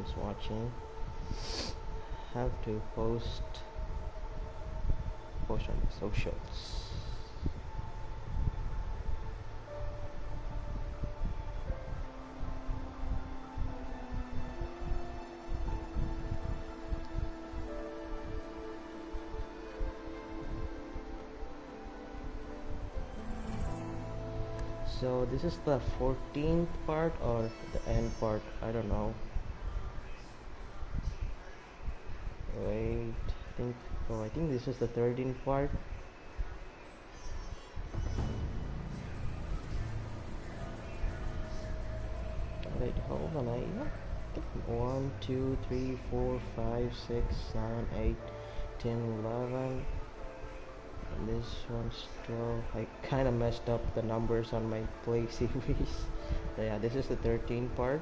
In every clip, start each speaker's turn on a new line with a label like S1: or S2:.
S1: who's watching. Have to post on the socials. So this is the 14th part or the end part, I don't know. Wait, I think this is the 13th part. Wait, hold on, I think 1, 2, 3, 4, 5, 6, 7, 8, 10, 11. And this one's 12. I kinda messed up the numbers on my play series. So yeah, this is the 13th part.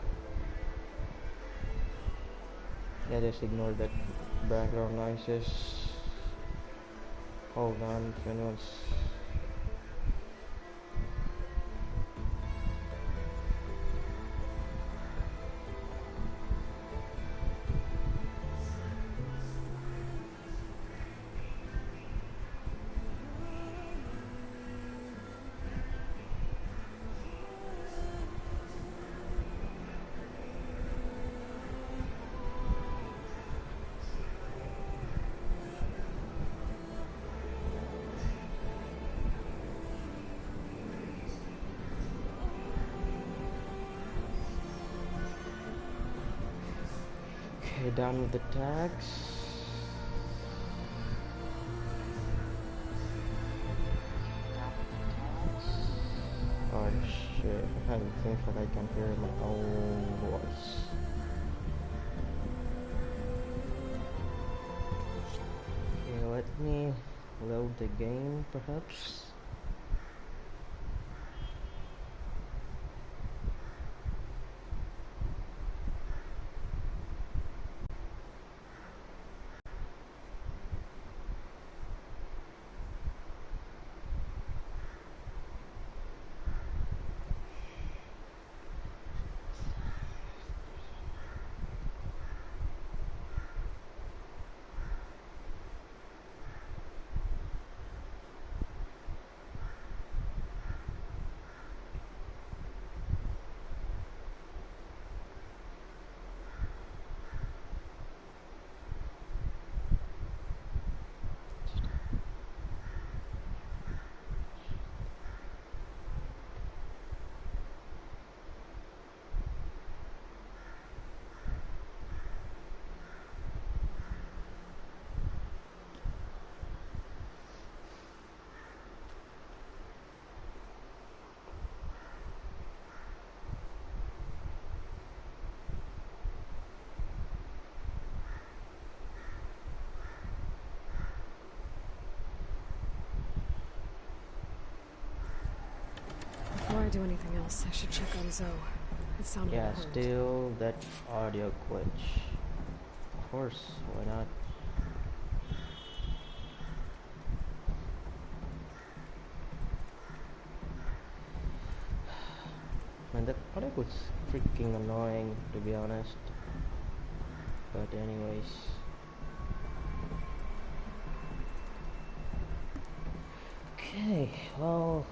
S1: Yeah, just ignore that background noises. Hold on, if anyone's okay, done with the tags. Oh shit, I think that I can hear my own voice. Okay, let me load the game perhaps.
S2: Before I do anything else, I should check on Zoe. It sounded
S1: Yeah,
S2: hurt.
S1: still that audio glitch. Of course, why not? Man, that audio was freaking annoying, to be honest. But anyways. Okay, well,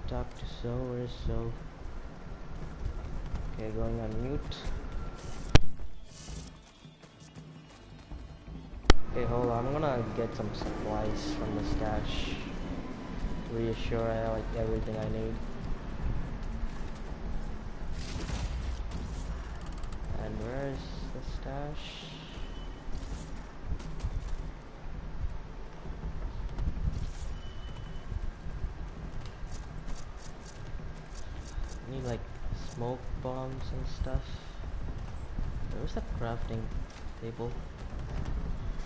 S1: talk to Zoe, so okay, going on mute. Okay, hold on, I'm gonna get some supplies from the stash to reassure I have like everything I need. And where's the stash? I need like smoke bombs and stuff. Where's the crafting table?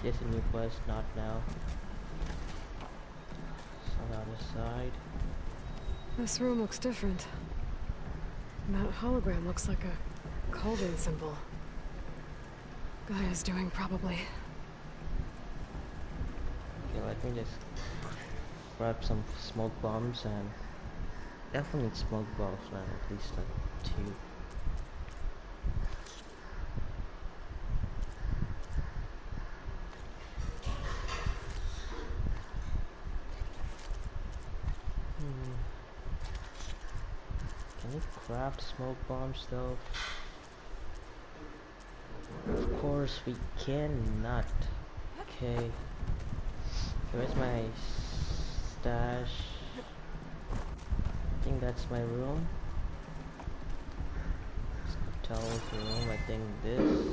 S1: Yes, a new quest, not now. So on the side.
S2: This room looks different. And that hologram looks like a cauldron symbol. Gaia's doing, probably.
S1: Okay, let me just grab some smoke bombs and definitely need smoke bombs, man. At least like 2. craft smoke bombs though. Of course we cannot. Okay. Where's my stash? I think that's my room. Hotel's room. I think this.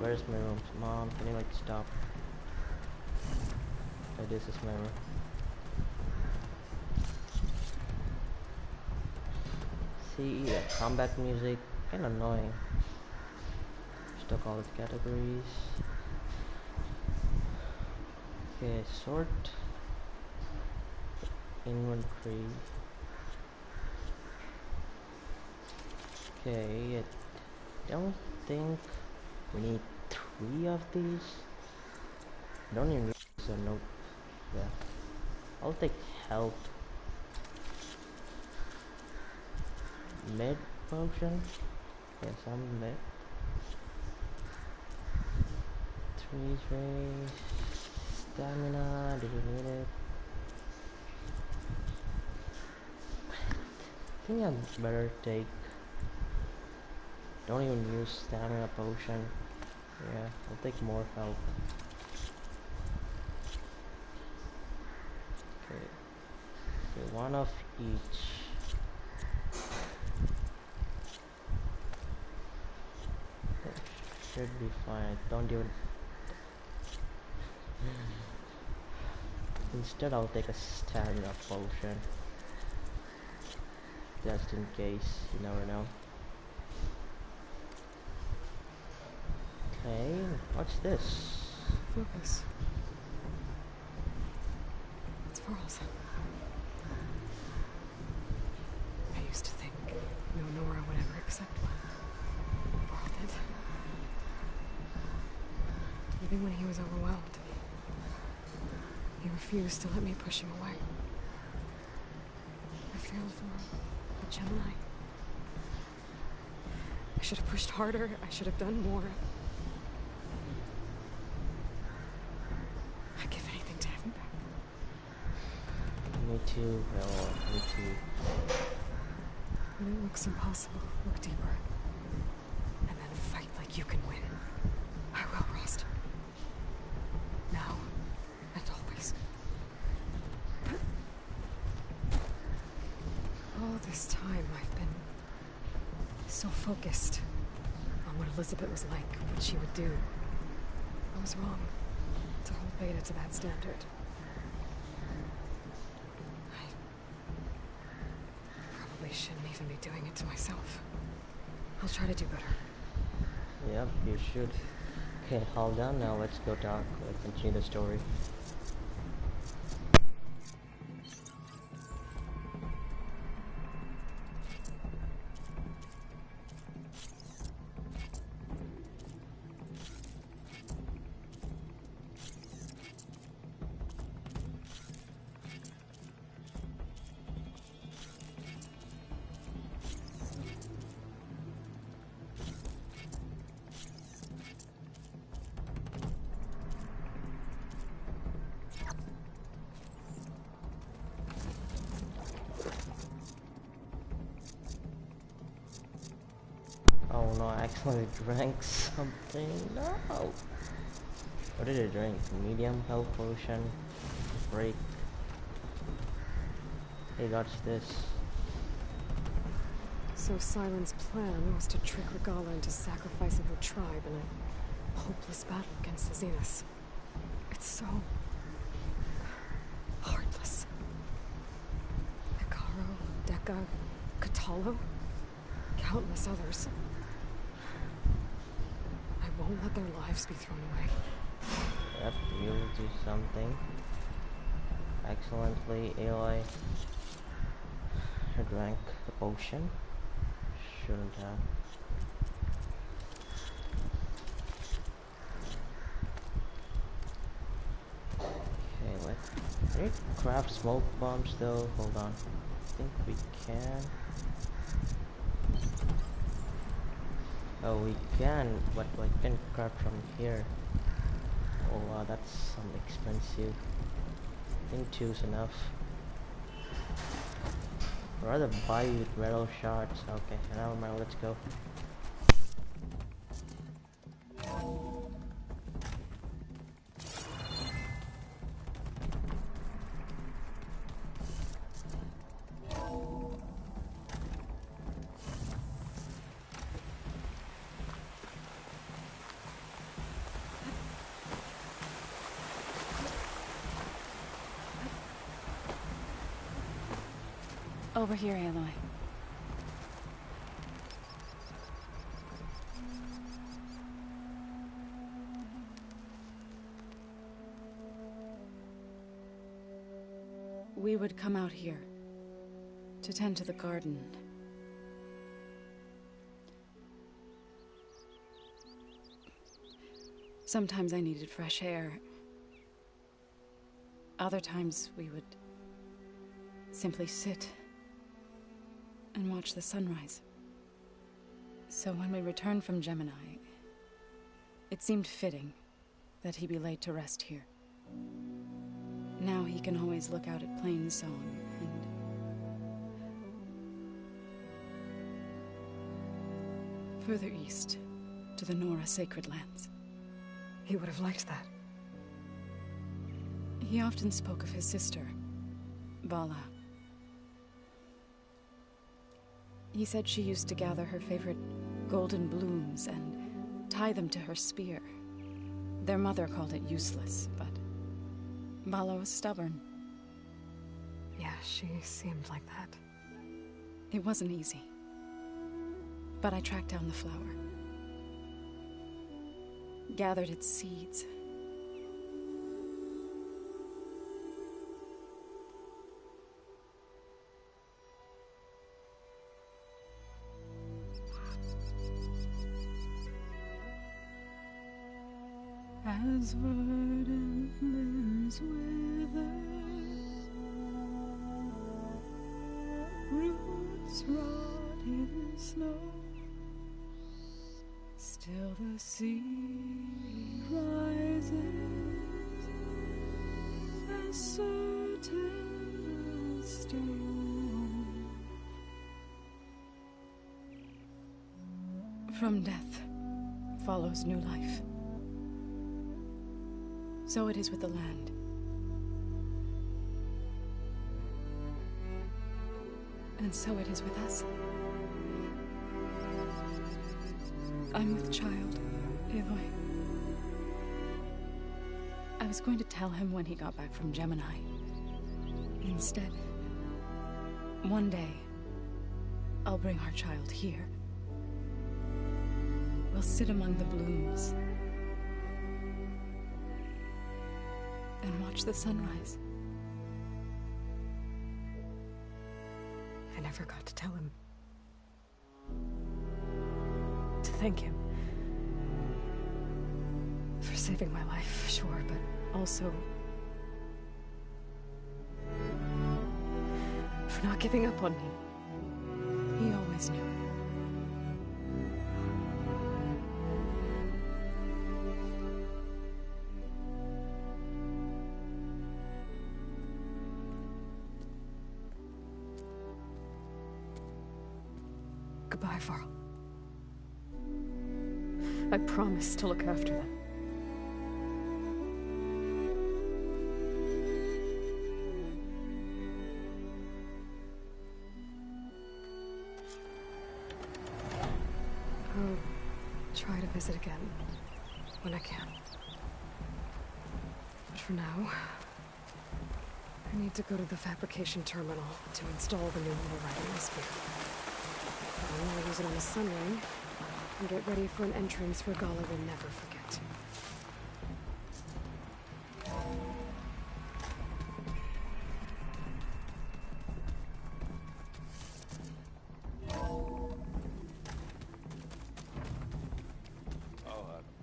S1: Where's my room? Mom, can you like stop? Oh, this is my room. See, the combat music, kinda annoying. Stuck all the categories. Okay, sort. Inventory. Okay, I don't think we need 3 of these. I don't even need, so nope. Yeah. I'll take health. Med potion. Yes, I'm med. 3 stamina. Do we need it? I think I'd better take. Don't even use stamina potion. Yeah, I'll take more health. Okay. Okay, 1 of each. That should be fine. Don't even. Instead, I'll take a stamina potion. Just in case, you never know. Okay, what's this?
S2: Focus. It's pearls. I used to think no Nora would ever accept one. Pearl did. Even when he was overwhelmed. He refused to let me push him away. I failed for a Gemini. I should have pushed harder. I should have done more. I'd give anything to have him back.
S1: Me too, well, me too.
S2: When it looks impossible, look deeper. And then fight like you can win. I will, Rost. Now and always. All this time I've been so focused on what Elizabeth was like, what she would do. I was wrong to hold Beta to that standard. I probably shouldn't even be doing it to myself. I'll try to do better.
S1: Yep, you should. Okay, hold on now, let's go talk. Let's continue the story. Oh no, I accidentally drank something. No! What did I drink? Medium health potion. Break. Hey, what's this?
S2: So Silent's plan was to trick Regala into sacrificing her tribe in a hopeless battle against the Zeniths. It's so heartless. Hikaru, Deka, Katalo, countless others. I won't let their lives be thrown away.
S1: Yep, you'll do something. Excellently, Aloy. I drank the potion. Shouldn't have. Okay, let's. Can we craft smoke bombs though? Hold on. I think we can. Oh, we can, but we can craft from here. Oh wow, that's some expensive. I think 2's enough. I'd rather buy you with metal shards. Okay, never mind, let's go.
S2: Over here, Aloy. We would come out here to tend to the garden. Sometimes I needed fresh air. Other times we would simply sit and watch the sunrise. So when we returned from Gemini, it seemed fitting that he be laid to rest here. Now he can always look out at Plainsong and... further east, to the Nora Sacred Lands.
S3: He would have liked that.
S2: He often spoke of his sister, Bala. He said she used to gather her favorite golden blooms and tie them to her spear. Their mother called it useless, but Bala was stubborn.
S3: Yeah, she seemed like that.
S2: It wasn't easy. But I tracked down the flower. Gathered its seeds. As verdant limbs wither, roots rot in snow, still the sea rises, as certain as stone. From death follows new life. So it is with the land. And so it is with us. I'm with child, Aloy. I was going to tell him when he got back from Gemini. Instead, one day, I'll bring our child here. We'll sit among the blooms and watch the sunrise.
S3: I never got to tell him. To thank him. For saving my life, sure, but also... for not giving up on me.
S2: He always knew.
S3: Goodbye, Varl. I promise to look after them. I'll try to visit again when I can. But for now, I need to go to the fabrication terminal to install the new Loretta sphere. I'll use it on a sun ring and get ready for an entrance where Gala will never forget.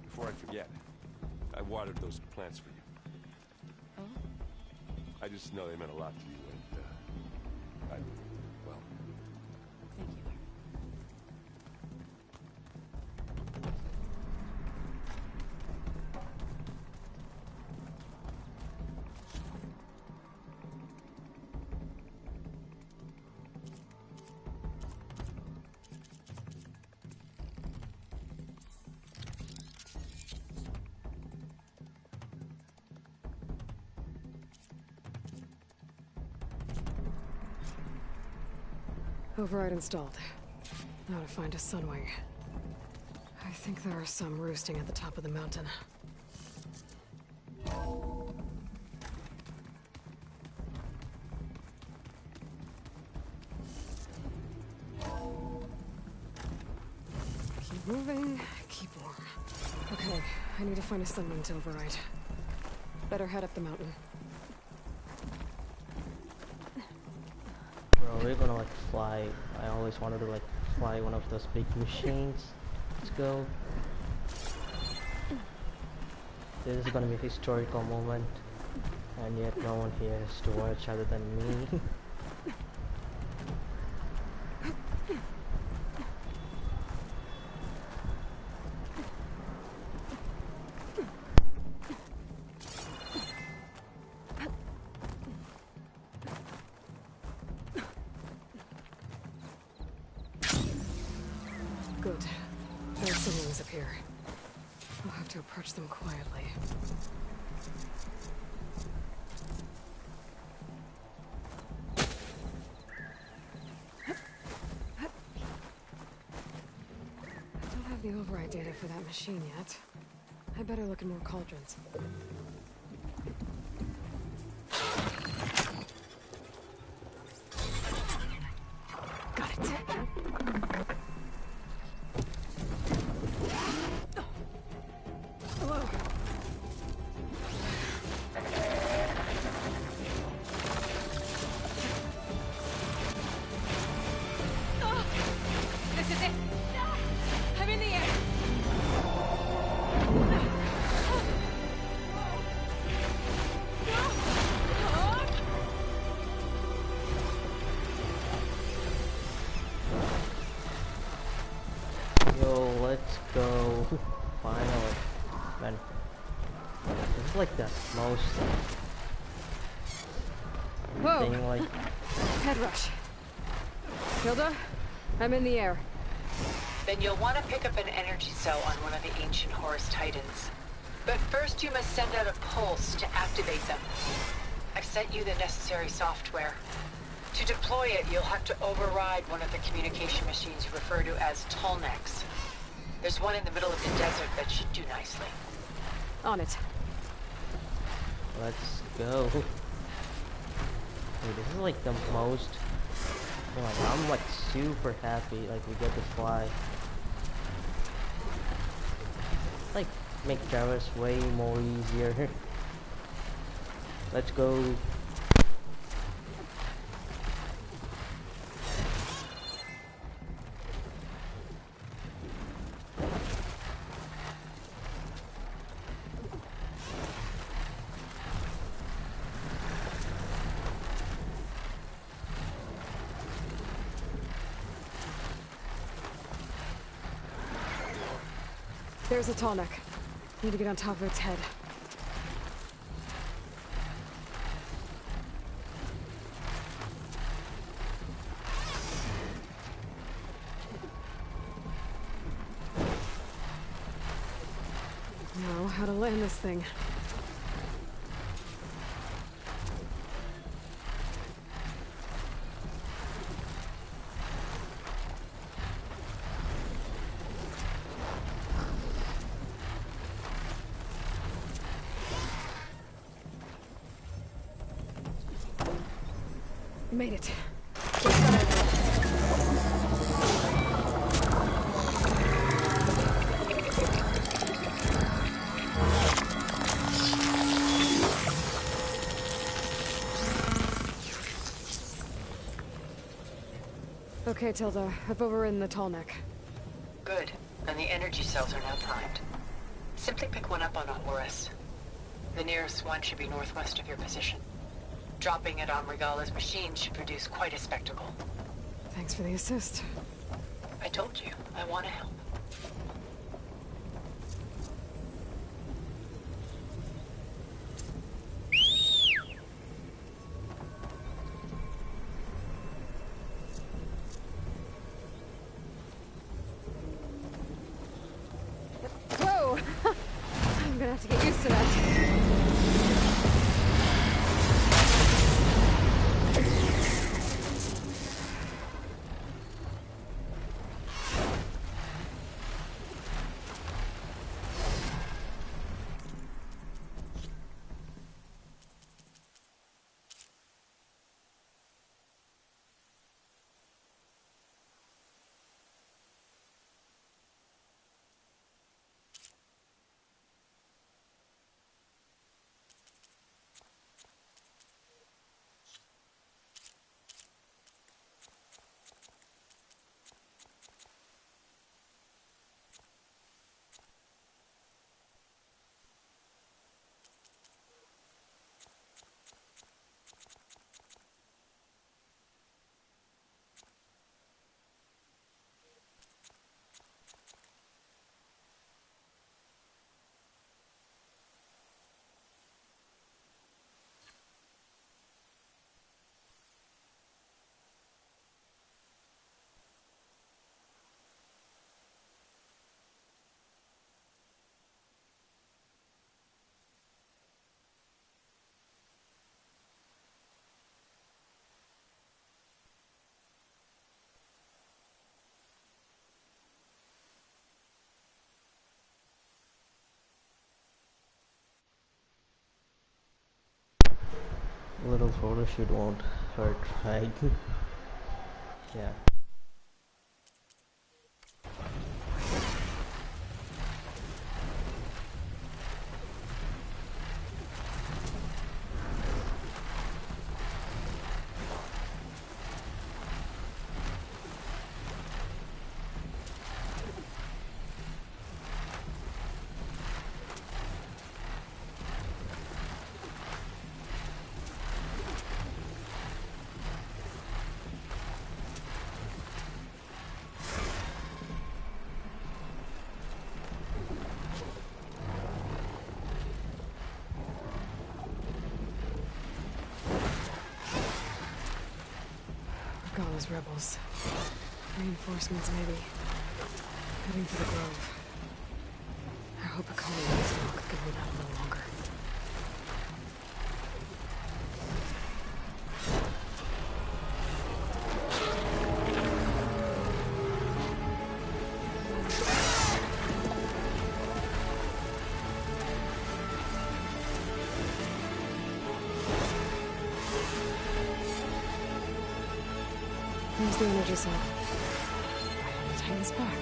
S4: Before I forget, I watered those plants for you.
S2: Oh?
S4: I just know they meant a lot to you, and, well...
S2: Thank you.
S3: Override installed. Now to find a sunwing. I think there are some roosting at the top of the mountain. Keep moving, keep warm. Okay, I need to find a sunwing to override. Better head up the mountain.
S1: Bro, we're gonna like fly. I always wanted to like fly one of those big machines. Let's go. This is gonna be a historical moment, and yet no one here is to watch other than me.
S3: Good. There are sunwings up here. I'll have to approach them quietly. I don't have the override data for that machine yet. I better look in more cauldrons. Got it. Hello.
S2: This is it! I'm in the air!
S1: Yo, let's go. Finally. Man. This is like the most
S3: Whoa!
S1: thing like
S3: Head rush. Hilda, I'm in the air.
S5: Then you'll want to pick up an energy cell on one of the ancient Horus Titans. But first you must send out a pulse to activate them. I've sent you the necessary software. To deploy it, you'll have to override one of the communication machines you refer to as Tallnecks. There's one in the middle of the desert that should do nicely.
S3: On it.
S1: let's go. Dude, this is like the most like I'm like super happy like we get to fly. Like make traverse way more easier. Let's go.
S3: There's a tall neck. Need to get on top of its head. Now, how to land this thing. Made it. Okay, Tilda. I've overridden the tall neck.
S5: Good. And the energy cells are now primed. Simply pick one up on a Horus. The nearest one should be northwest of your position. Dropping it on Regala's machine should produce quite a spectacle.
S3: Thanks for the assist.
S5: I told you, I want to help.
S3: Whoa! I'm gonna have to get used to that.
S1: A little photo shoot won't hurt, right? Yeah.
S3: Those rebels. Reinforcements, maybe. Heading for the grove. I hope a colony can hold out a little longer. Here's the energy cell. Right on the Titan's back.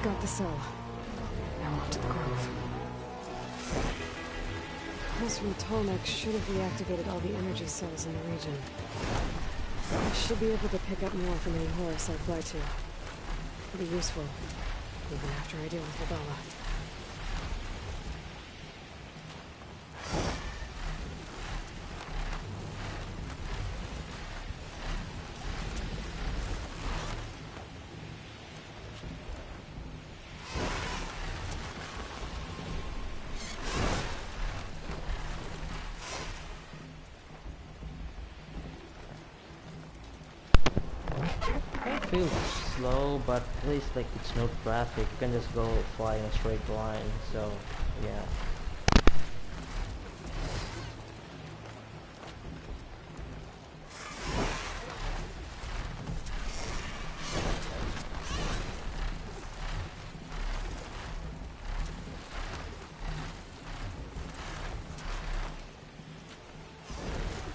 S3: Got the cell. Now off to the grove. Pulse from Tolmec should have reactivated all the energy cells in the region. I should be able to pick up more from any Horus I fly to. It'll be useful, even after I deal with Rebella.
S1: It feels slow, but at least like it's no traffic. You can just go fly in a straight line. So yeah.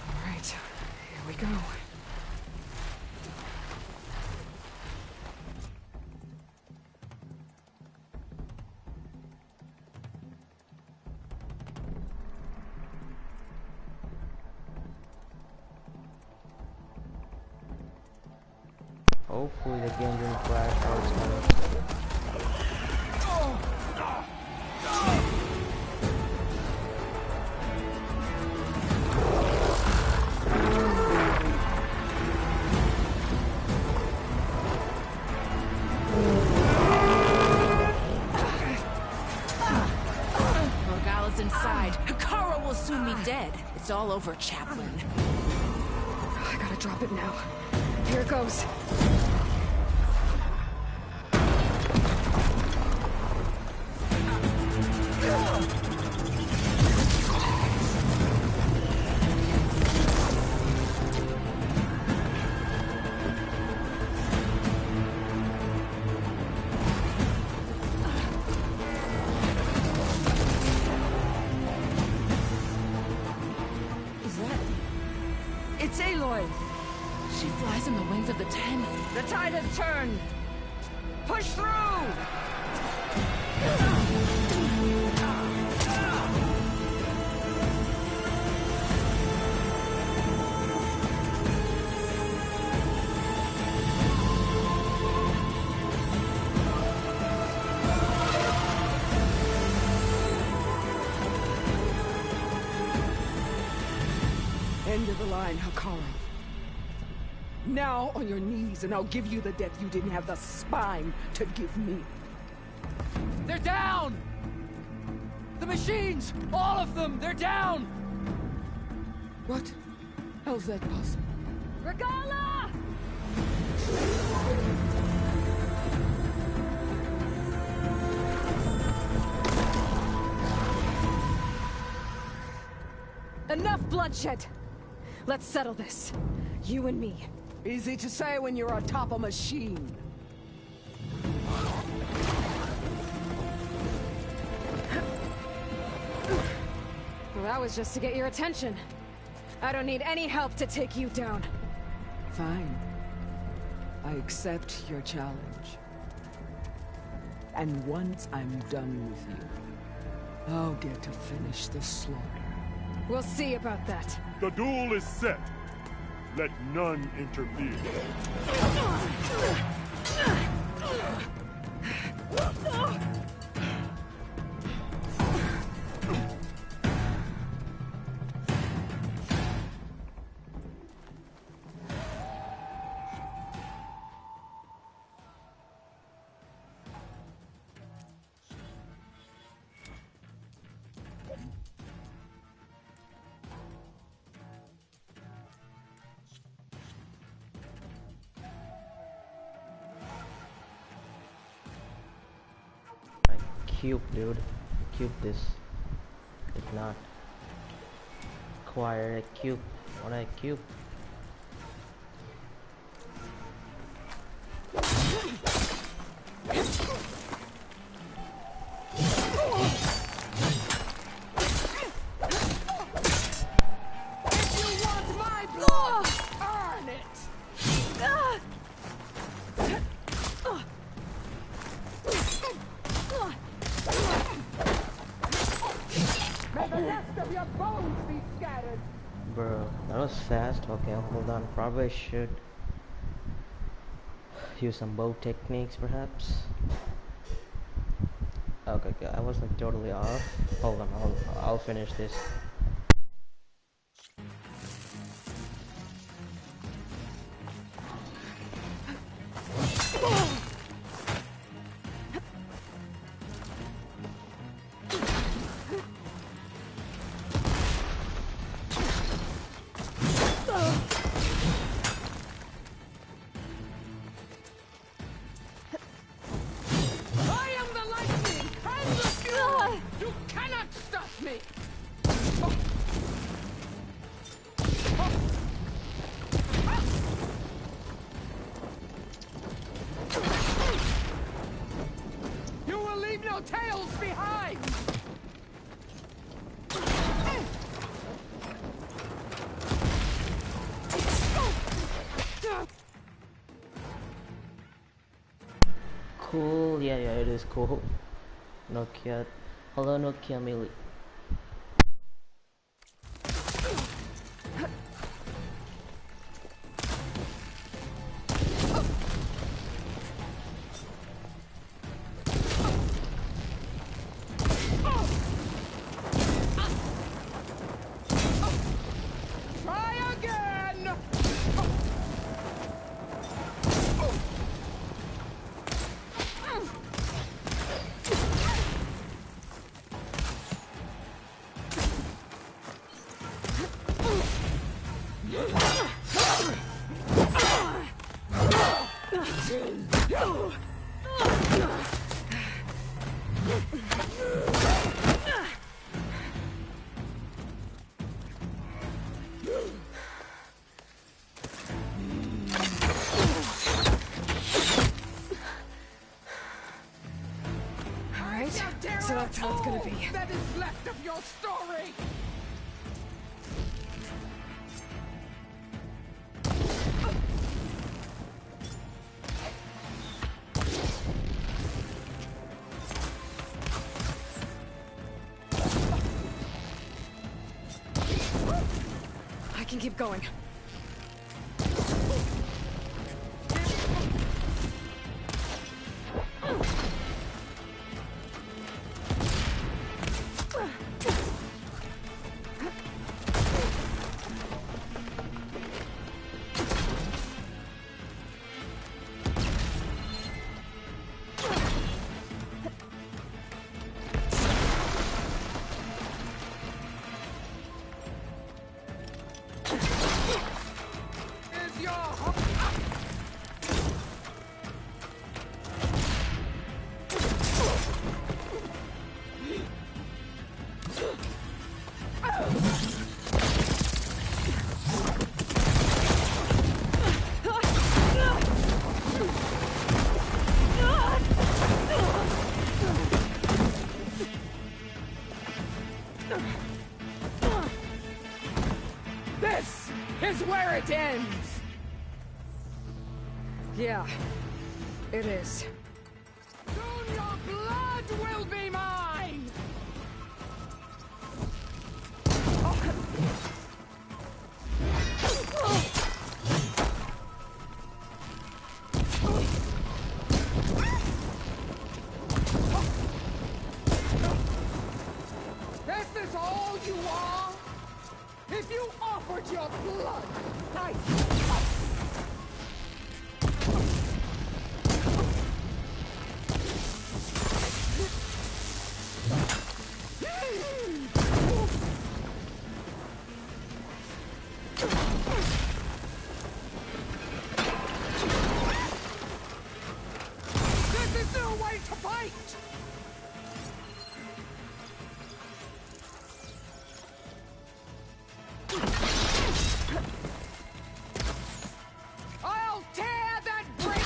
S3: All right, here we go.
S1: Hopefully the game didn't crash how it's gonna.
S2: Morgala's inside. Hikaru will soon be dead. It's all over, Chaplain.
S3: I gotta drop it now. Here it goes.
S2: Is that... It's Aloy! She flies in the wings of the Ten. The tide has turned! Push through!
S6: End of the line, Hikaru. Now on your knees, and I'll give you the death you didn't have the spine to give me.
S7: They're down! The machines! All of them! They're down!
S6: What? How's that possible?
S2: Regala!
S3: Enough bloodshed! Let's settle this. You and me.
S6: Easy to say when you're atop a machine.
S3: Well, that was just to get your attention. I don't need any help to take you down.
S6: Fine. I accept your challenge. And once I'm done with you, I'll get to finish the slaughter.
S3: We'll see about that.
S4: The duel is set. Let none interfere.
S1: Cube, dude. Cube this. If not, acquire a cube. What a cube. Bro, that was fast. Okay, hold on. Probably should use some bow techniques, perhaps. Okay, I was like totally off. Hold on, I'll finish this.
S6: Tails behind!
S1: Cool, yeah, it is cool. Nokia, hello Nokia Melee.
S3: So that's how it's gonna be.
S6: That is left of your story!
S3: I can keep going.
S6: Is your where it ends!
S3: Yeah, it is.
S6: Soon your blood will be mine! This is all you are? If you offered your blood, I... This is no way to fight! I'll tear that bridge!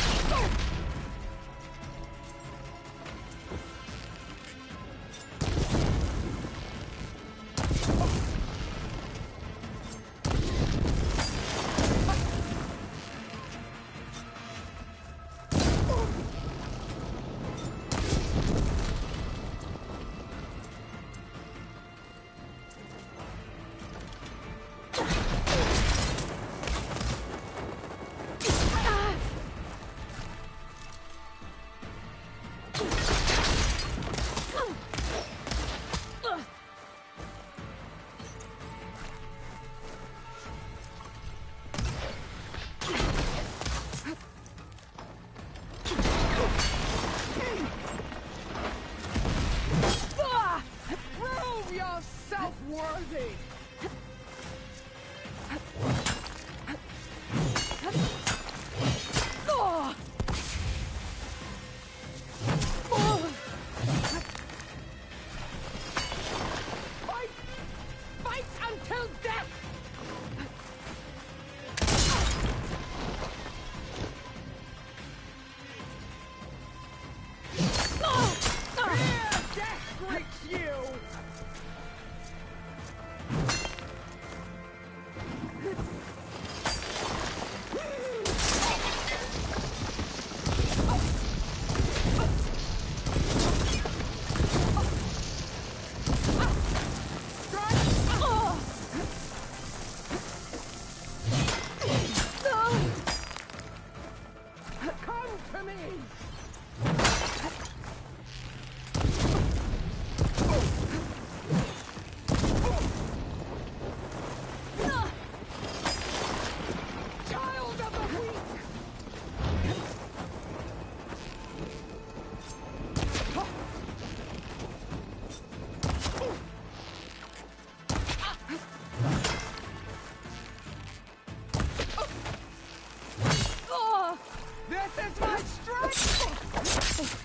S6: Prove yourself worthy! Fight! Fight until death! Here, death greets you! Come to me! Child of the weak! This is my strength!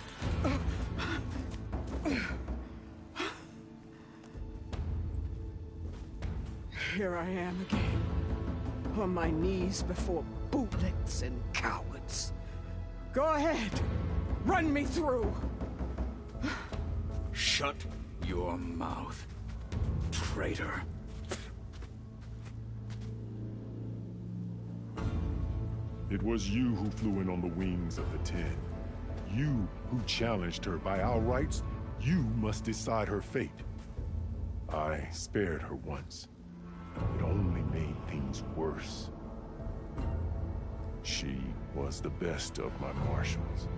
S6: Here I am again, on my knees before bootlets and cowards. Go ahead, run me through.
S8: Shut your mouth, traitor.
S4: It was you who flew in on the wings of the Ten. You who challenged her by our rights. You must decide her fate. I spared her once. It only made things worse. She was the best of my marshals.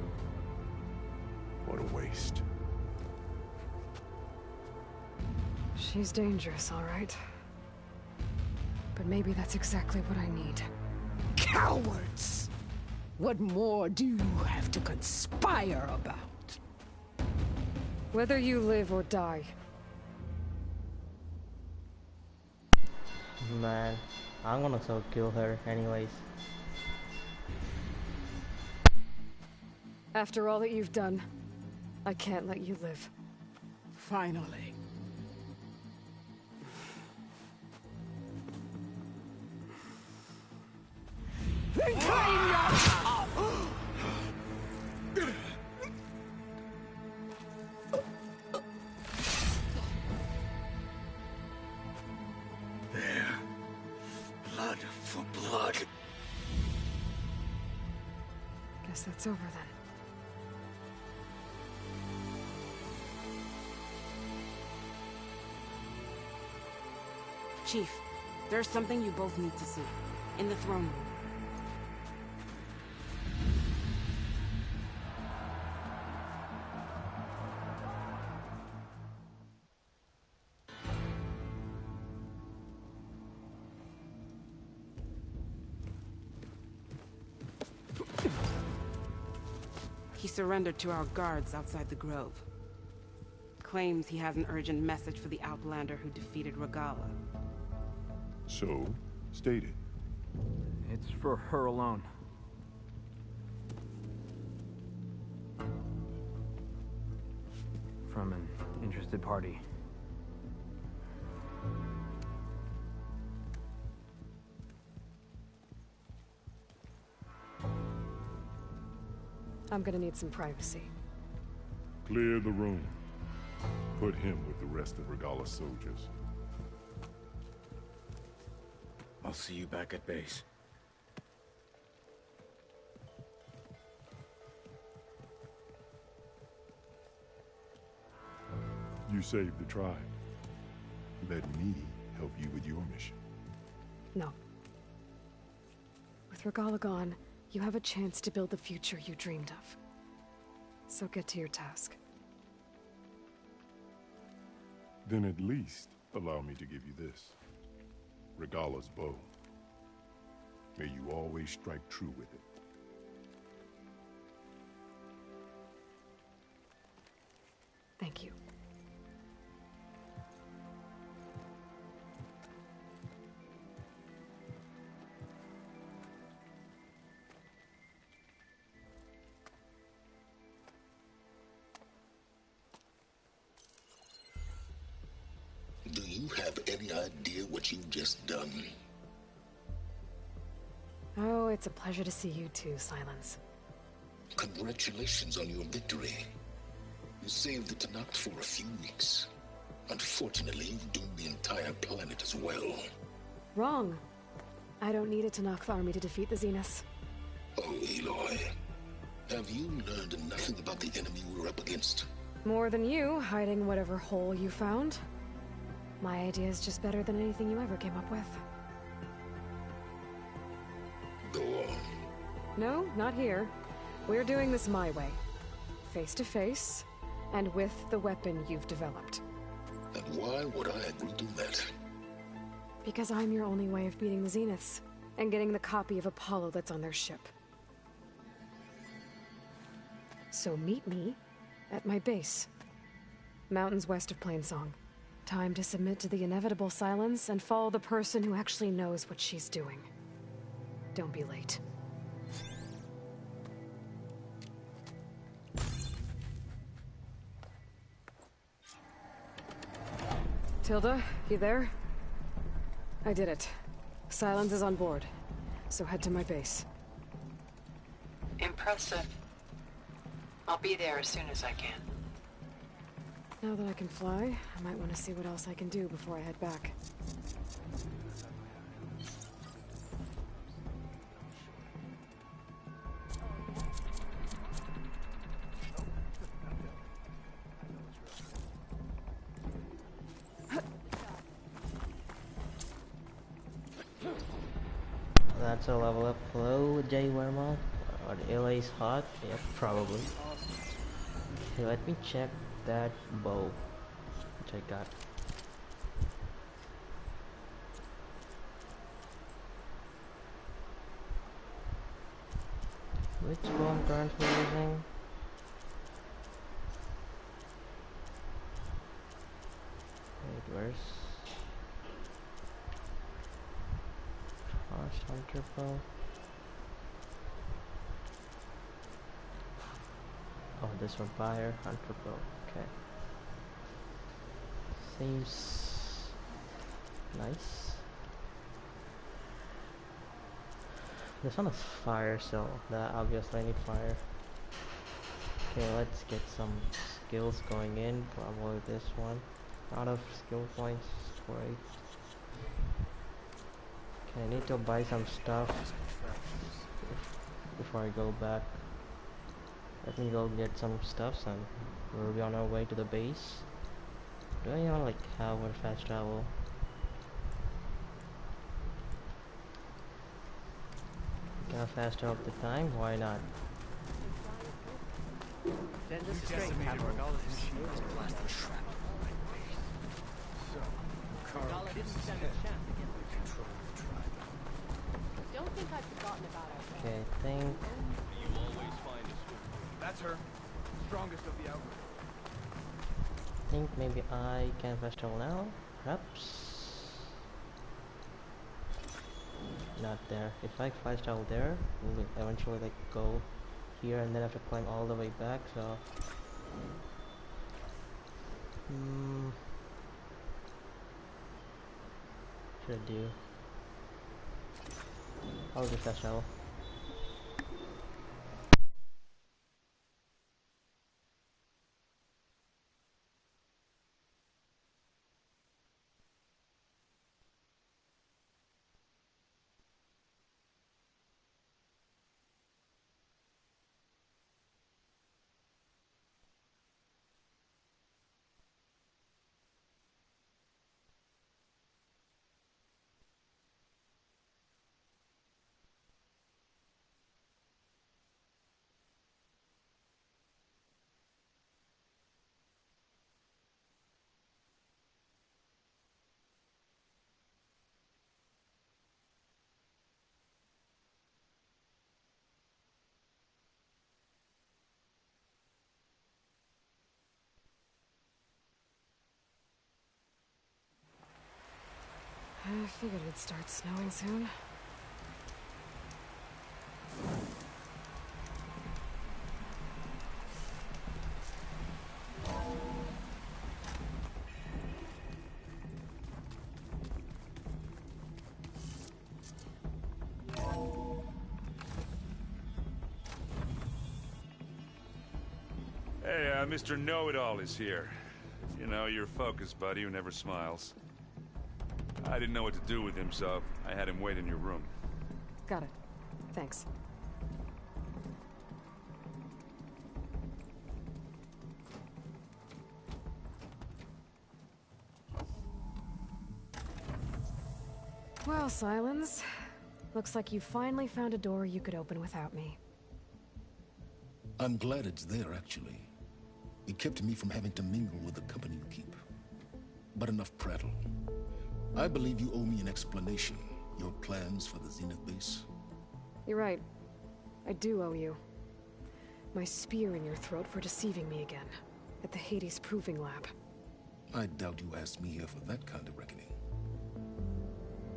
S4: What a waste.
S3: She's dangerous, all right. But maybe that's exactly what I need.
S6: Cowards! What more do you have to conspire about?
S3: Whether you live or die,
S1: Man, I'm gonna so kill her anyways.
S3: after all that you've done, I can't let you live.
S6: Finally. Reclaim your...
S8: There. Blood for blood. blood.
S3: Guess that's over then.
S9: Chief, there's something you both need to see. In the throne room. He surrendered to our guards outside the grove. Claims he has an urgent message for the Outlander who defeated Regala.
S4: So, state it.
S7: It's for her alone. From an interested party.
S3: I'm gonna need some privacy.
S4: Clear the room. Put him with the rest of Regala's soldiers.
S8: I'll see you back at base.
S4: You saved the tribe. Let me help you with your mission.
S3: No. With Regala gone, you have a chance to build the future you dreamed of. So get to your task.
S4: Then at least allow me to give you this. Regala's bow. May you always strike true with it.
S3: Thank you.
S10: Do you have any idea what you've just done?
S3: Oh, it's a pleasure to see you too, Silence.
S10: Congratulations on your victory. You saved the Tenakth for a few weeks. Unfortunately, you've doomed the entire planet as well.
S3: Wrong. I don't need a Tenakth army to defeat the Zeniths.
S10: Oh, Aloy. Have you learned nothing about the enemy we're up against?
S3: More than you, hiding whatever hole you found. My idea is just better than anything you ever came up with.
S10: Go on.
S3: No, not here. We're doing this my way. Face to face, and with the weapon you've developed.
S10: And why would I agree to that?
S3: Because I'm your only way of beating the Zeniths, and getting the copy of Apollo that's on their ship. So meet me at my base. Mountains west of Plainsong. Time to submit to the inevitable silence and follow the person who actually knows what she's doing. Don't be late. Tilda, you there? I did it. Silence is on board, so head to my base.
S5: Impressive. I'll be there as soon as I can.
S3: Now that I can fly, I might want to see what else I can do before I head back.
S1: That's a level up. Hello, Jay Wormald. Are the LA's hot? Yep, probably. Okay, let me check that bow, which I got. Which bow I'm currently using? Wait, where's Hunter bow? Oh, this one, fire hunter bow. Okay. Seems nice. This one is fire, so that obviously I need fire. Okay, let's get some skills going in. Probably this one. Out of skill points, great. Okay, I need to buy some stuff before I go back. Let me go get some stuff and we'll be on our way to the base. Do I even like have a fast travel? Can I fast travel the time? Why not?
S3: Don't think I've forgotten about our
S1: Okay, I think
S7: That's her. Strongest of the outfit.
S1: maybe I can fast travel now. Perhaps not there. If I fast travel there, we'll eventually like go here and then have to climb all the way back. So, should I do? I'll do fast travel.
S3: I figured it'd start snowing soon.
S11: Hey, Mr. Know-It-All is here. You know, your focus buddy who never smiles. I didn't know what to do with him, so I had him wait in your room.
S3: Got it. Thanks. Well, Silence. Looks like you finally found a door you could open without me.
S10: I'm glad it's there, actually. It kept me from having to mingle with the company you keep. But enough prattle. I believe you owe me an explanation. Your plans for the Zenith base?
S3: You're right. I do owe you. My spear in your throat for deceiving me again. At the Hades Proving Lab.
S10: I doubt you asked me here for that kind of reckoning.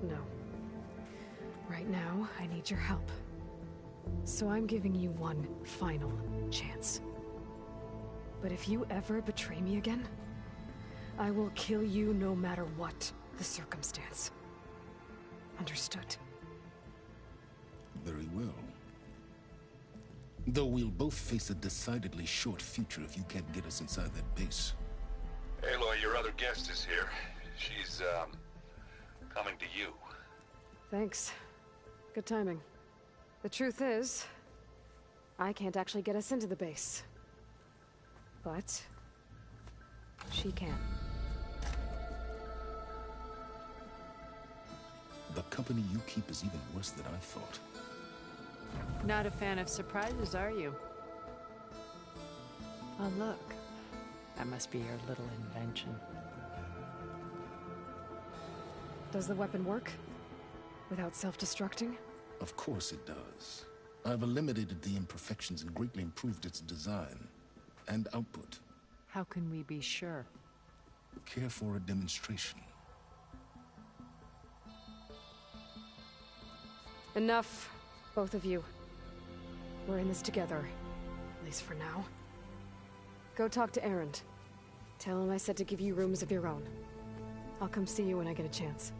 S3: No. Right now, I need your help. So I'm giving you one final chance. But if you ever betray me again, I will kill you no matter what the circumstance. Understood?
S10: Very well. Though we'll both face a decidedly short future if you can't get us inside that base.
S11: Aloy, your other guest is here. She's, coming to you.
S3: Thanks. Good timing. The truth is, I can't actually get us into the base. But she can.
S10: The company you keep is even worse than I thought.
S5: Not a fan of surprises, are you? Oh, look. That must be your little invention.
S3: Does the weapon work? Without self-destructing?
S10: Of course it does. I've eliminated the imperfections and greatly improved its design and output.
S5: How can we be sure?
S10: Care for a demonstration?
S3: Enough, both of you. We're in this together, at least for now. Go talk to Erend. Tell him I said to give you rooms of your own. I'll come see you when I get a chance.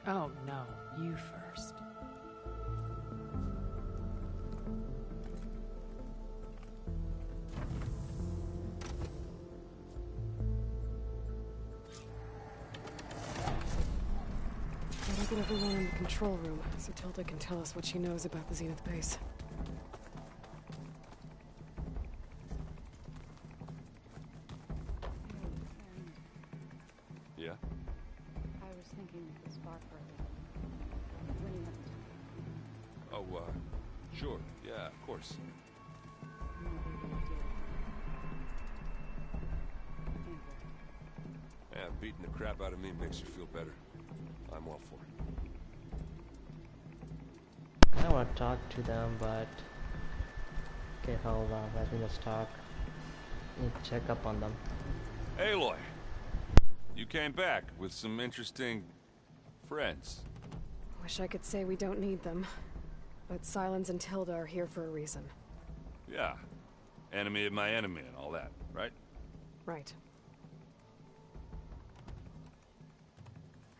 S5: Oh, no. You first.
S3: get everyone in the control room so Tilda can tell us what she knows about the Zenith base.
S11: Yeah?
S2: I was thinking of this bar further. When you have time.
S11: Oh, sure. Yeah, of course.
S2: What are we gonna do?
S12: Yeah, beating the crap out of me makes you feel better. I'm all for it.
S1: I want to talk to them, but... Okay, hold on. Let me just talk. Need to check up on them.
S11: Aloy! You came back with some interesting... friends.
S3: Wish I could say we don't need them. But Silence and Tilda are here for a reason.
S11: Yeah. Enemy of my enemy and all that, right?
S3: Right.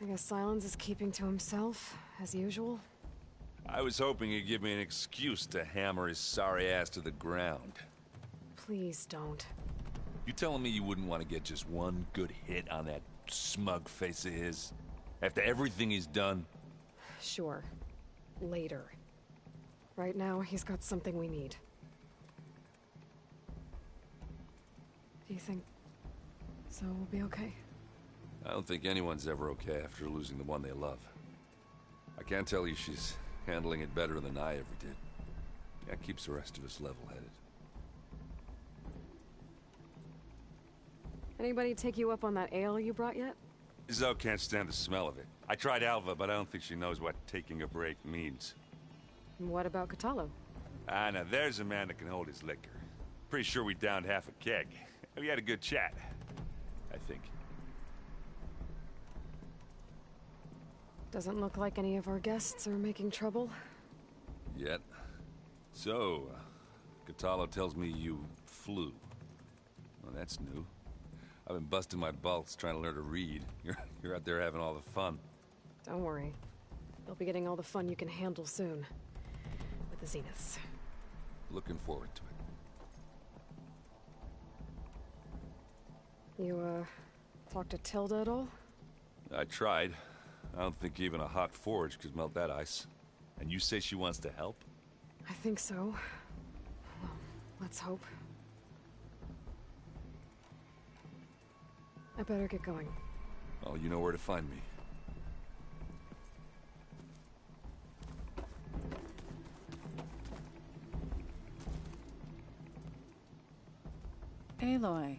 S3: I guess Silence is keeping to himself, as usual.
S11: I was hoping he'd give me an excuse to hammer his sorry ass to the ground.
S3: Please don't.
S11: You telling me you wouldn't want to get just one good hit on that smug face of his? After everything he's done?
S3: Sure. Later. Right now, he's got something we need. Do you think... so we'll be okay?
S11: I don't think anyone's ever okay after losing the one they love. I can't tell you she's handling it better than I ever did. That keeps the rest of us level-headed.
S3: Anybody take you up on that ale you brought yet?
S11: Zoe can't stand the smell of it. I tried Alva, but I don't think she knows what taking a break means.
S3: And what about Catallo?
S11: Ah, now there's a man that can hold his liquor. Pretty sure we downed half a keg. We had a good chat, I think.
S3: Doesn't look like any of our guests are making trouble.
S11: Yet. So, Catallo tells me you flew. Well, that's new. I've been busting my balls trying to learn to read. You're out there having all the fun.
S3: Don't worry. You'll be getting all the fun you can handle soon. With the Zeniths.
S11: Looking forward to it.
S3: You, talked to Tilda at all?
S11: I tried. I don't think even a hot forge could melt that ice. And you say she wants to help?
S3: I think so. Well, let's hope. I better get going.
S11: Oh, you know where to find me.
S2: Aloy.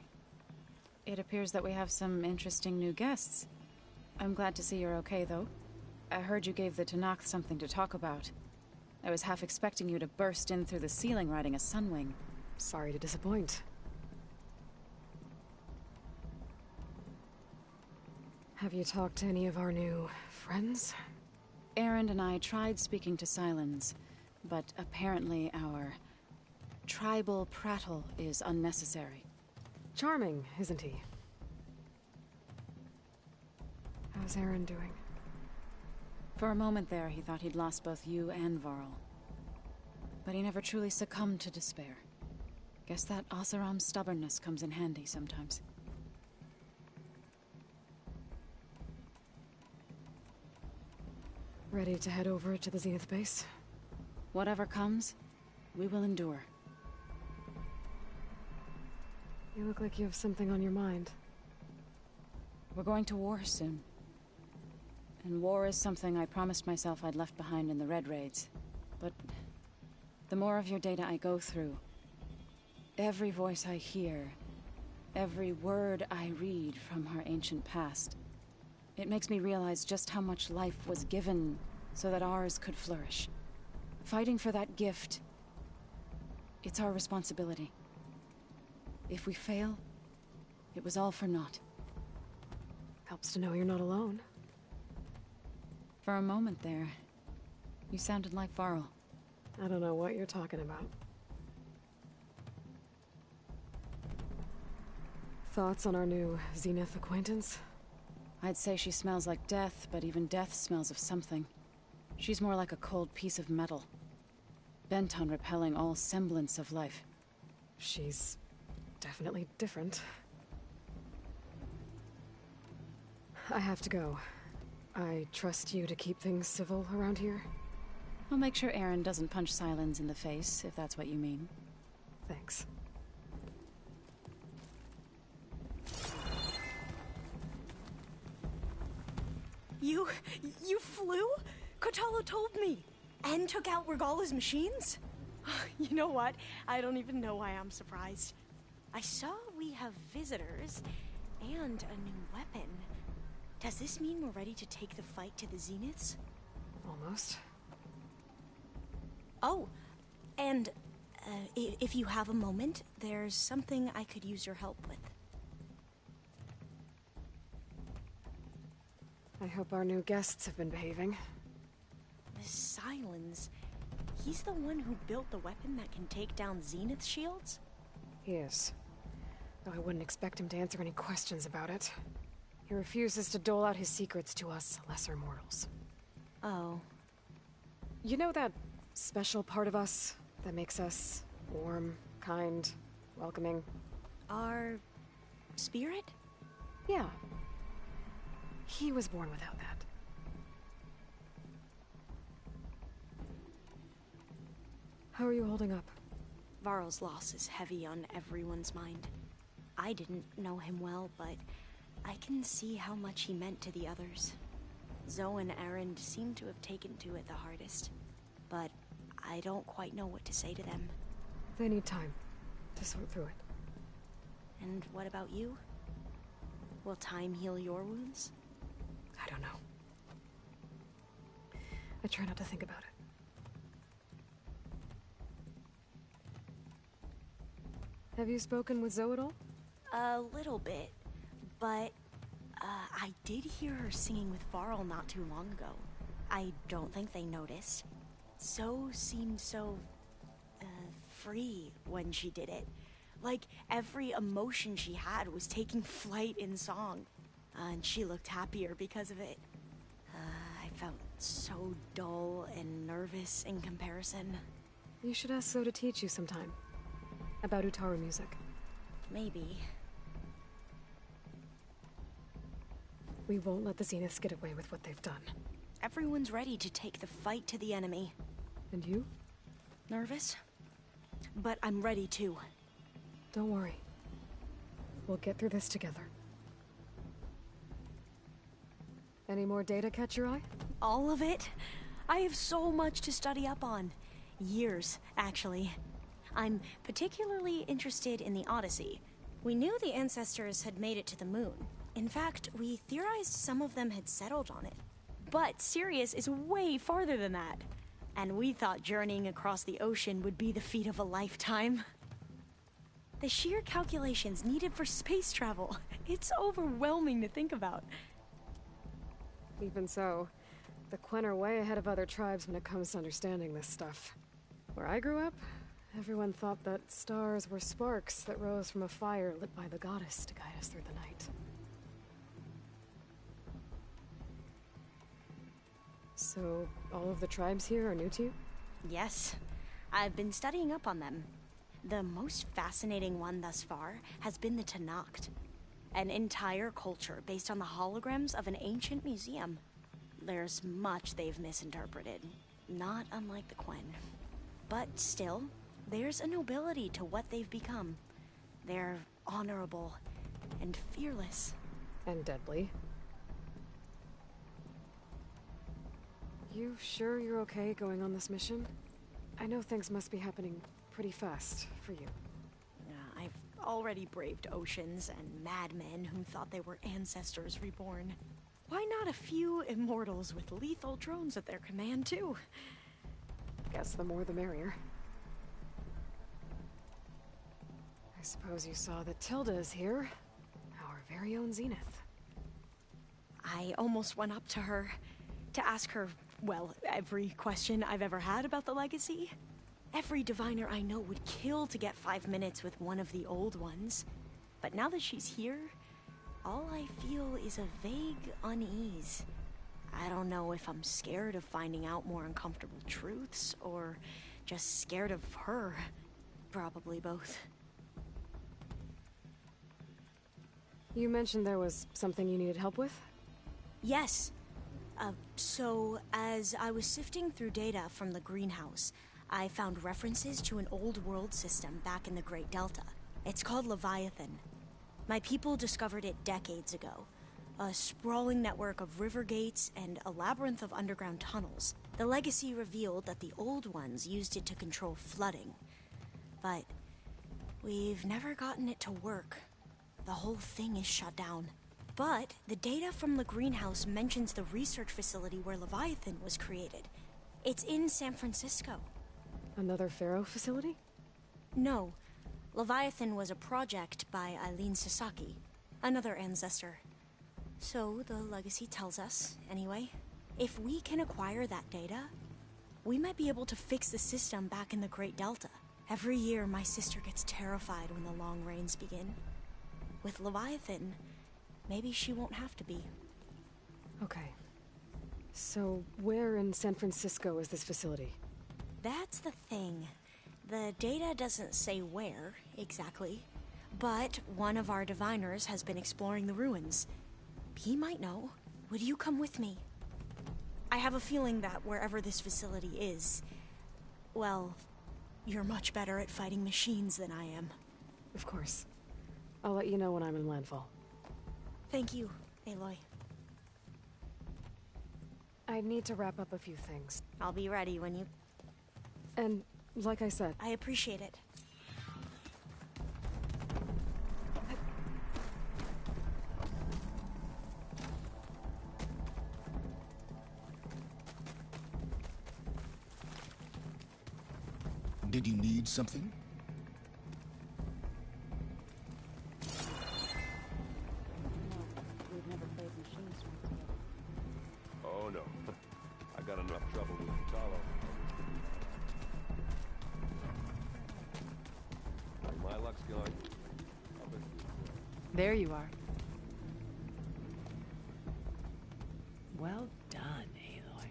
S2: It appears that we have some interesting new guests. I'm glad to see you're okay, though. I heard you gave the Tanakh something to talk about. I was half expecting you to burst in through the ceiling riding a sunwing.
S3: Sorry to disappoint. Have you talked to any of our new friends?
S2: Erend and I tried speaking to Silence, but apparently our tribal prattle is unnecessary.
S3: Charming, isn't he? How's Erend doing?
S2: For a moment there, he thought he'd lost both you and Varl. But he never truly succumbed to despair. Guess that Oseram's stubbornness comes in handy sometimes.
S3: Ready to head over to the Zenith base?
S2: Whatever comes, we will endure.
S3: You look like you have something on your mind.
S2: We're going to war soon. And war is something I promised myself I'd left behind in the Red Raids. But the more of your data I go through, every voice I hear, every word I read from our ancient past, it makes me realize just how much life was given so that ours could flourish. Fighting for that gift, it's our responsibility. If we fail, it was all for naught.
S3: Helps to know you're not alone.
S2: For a moment there, you sounded like Varl.
S3: I don't know what you're talking about. Thoughts on our new Zenith acquaintance?
S2: I'd say she smells like death, but even death smells of something. She's more like a cold piece of metal, bent on repelling all semblance of life.
S3: She's definitely different. I have to go. I trust you to keep things civil around here.
S2: I'll make sure Aaron doesn't punch Sylens in the face, if that's what you mean.
S3: Thanks.
S13: You flew? Kotalo told me. And took out Regala's machines? You know what? I don't even know why I'm surprised. I saw we have visitors and a new weapon. Does this mean we're ready to take the fight to the Zeniths?
S3: Almost.
S13: Oh, and if you have a moment, there's something I could use your help with.
S3: I hope our new guests have been behaving.
S13: This Sylens, he's the one who built the weapon that can take down Zenith shields?
S3: He is. Though I wouldn't expect him to answer any questions about it. He refuses to dole out his secrets to us lesser mortals.
S13: Oh.
S3: You know that special part of us that makes us warm, kind, welcoming?
S13: Our spirit?
S3: Yeah. He was born without that. How are you holding up?
S13: Varl's loss is heavy on everyone's mind. I didn't know him well, but I can see how much he meant to the others. Zoe and Aaron seem to have taken to it the hardest, but I don't quite know what to say to them.
S3: They need time to sort through it.
S13: And what about you? Will time heal your wounds?
S3: I don't know. I try not to think about it. Have you spoken with Zoe at all?
S13: A little bit, but I did hear her singing with Varl not too long ago. I don't think they noticed. Zoe seemed so free when she did it. Like every emotion she had was taking flight in song. And she looked happier because of it. I felt so dull and nervous in comparison.
S3: You should ask Zoe to teach you sometime. About Utaru music.
S13: Maybe.
S3: We won't let the Zeniths get away with what they've done.
S13: Everyone's ready to take the fight to the enemy.
S3: And you?
S13: Nervous? But I'm ready too.
S3: Don't worry. We'll get through this together. Any more data catch your eye?
S13: All of it? I have so much to study up on. Years, actually. I'm particularly interested in the Odyssey. We knew the ancestors had made it to the moon. In fact, we theorized some of them had settled on it. But Sirius is way farther than that. And we thought journeying across the ocean would be the feat of a lifetime. The sheer calculations needed for space travel. It's overwhelming to think about.
S3: Even so, the Quen are way ahead of other tribes when it comes to understanding this stuff. Where I grew up, everyone thought that stars were sparks that rose from a fire lit by the goddess to guide us through the night. So, all of the tribes here are new to you?
S13: Yes. I've been studying up on them. The most fascinating one thus far has been the Tenakth. An entire culture based on the holograms of an ancient museum. There's much they've misinterpreted, not unlike the Quen. But still, there's a nobility to what they've become. They're honorable and fearless.
S3: And deadly. You sure you're okay going on this mission? I know things must be happening pretty fast for you.
S13: I've already braved oceans and madmen who thought they were ancestors reborn. Why not a few immortals with lethal drones at their command, too?
S3: Guess the more the merrier. I suppose you saw that Tilda is here. Our very own Zenith.
S13: I almost went up to her to ask her, well, every question I've ever had about the legacy. Every diviner I know would kill to get 5 minutes with one of the old ones. But now that she's here, all I feel is a vague unease. I don't know if I'm scared of finding out more uncomfortable truths, or just scared of her. Probably both.
S3: You mentioned there was something you needed help with?
S13: Yes. So, as I was sifting through data from the greenhouse, I found references to an old world system back in the Great Delta. It's called Leviathan. My people discovered it decades ago. A sprawling network of river gates and a labyrinth of underground tunnels. The legacy revealed that the old ones used it to control flooding. But we've never gotten it to work. The whole thing is shut down. But the data from the greenhouse mentions the research facility where Leviathan was created. It's in San Francisco.
S3: Another Pharaoh facility?
S13: No. Leviathan was a project by Eileen Sasaki, another ancestor. So the legacy tells us, anyway, if we can acquire that data, we might be able to fix the system back in the Great Delta. Every year, my sister gets terrified when the long rains begin. With Leviathan, maybe she won't have to be.
S3: Okay. So, where in San Francisco is this facility?
S13: That's the thing. The data doesn't say where, exactly. But one of our diviners has been exploring the ruins. He might know. Would you come with me? I have a feeling that wherever this facility is, well, you're much better at fighting machines than I am.
S3: Of course. I'll let you know when I'm in landfall.
S13: Thank you, Aloy.
S3: I need to wrap up a few things.
S13: I'll be ready when you...
S3: And, like I said...
S13: I appreciate it.
S10: Did you need something?
S12: Oh no. I got enough trouble with Katalo. My luck's gone.
S14: There you are. Well done, Aloy.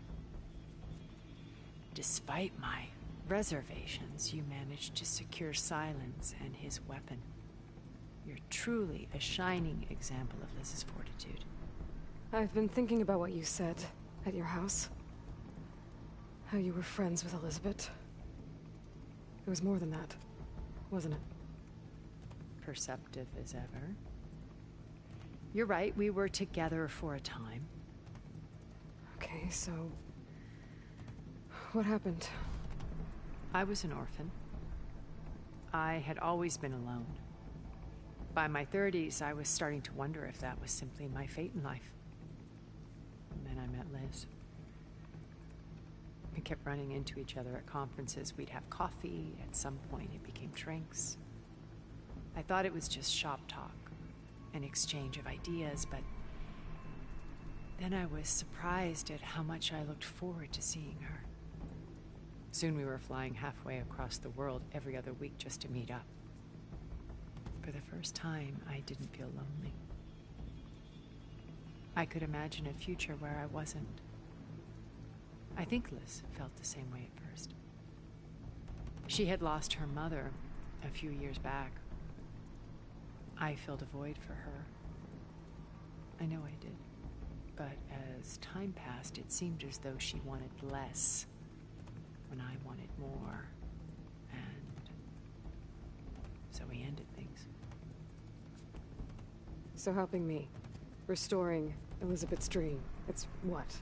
S14: Despite my reservations, you managed to secure Silence and his weapon. You're truly a shining example of Liz's fortitude.
S3: I've been thinking about what you said at your house. How you were friends with Elizabeth. It was more than that, wasn't it?
S14: Perceptive as ever. You're right, we were together for a time.
S3: Okay, so... what happened?
S14: I was an orphan. I had always been alone. By my 30s, I was starting to wonder if that was simply my fate in life. And then I met Liz. We kept running into each other at conferences. We'd have coffee. At some point, it became drinks. I thought it was just shop talk, an exchange of ideas, but then I was surprised at how much I looked forward to seeing her. Soon we were flying halfway across the world every other week just to meet up. For the first time, I didn't feel lonely. I could imagine a future where I wasn't. I think Liz felt the same way at first. She had lost her mother a few years back. I filled a void for her. I know I did. But as time passed, it seemed as though she wanted less when I wanted more. And so we ended things.
S3: So helping me, restoring Elizabeth's dream, it's what,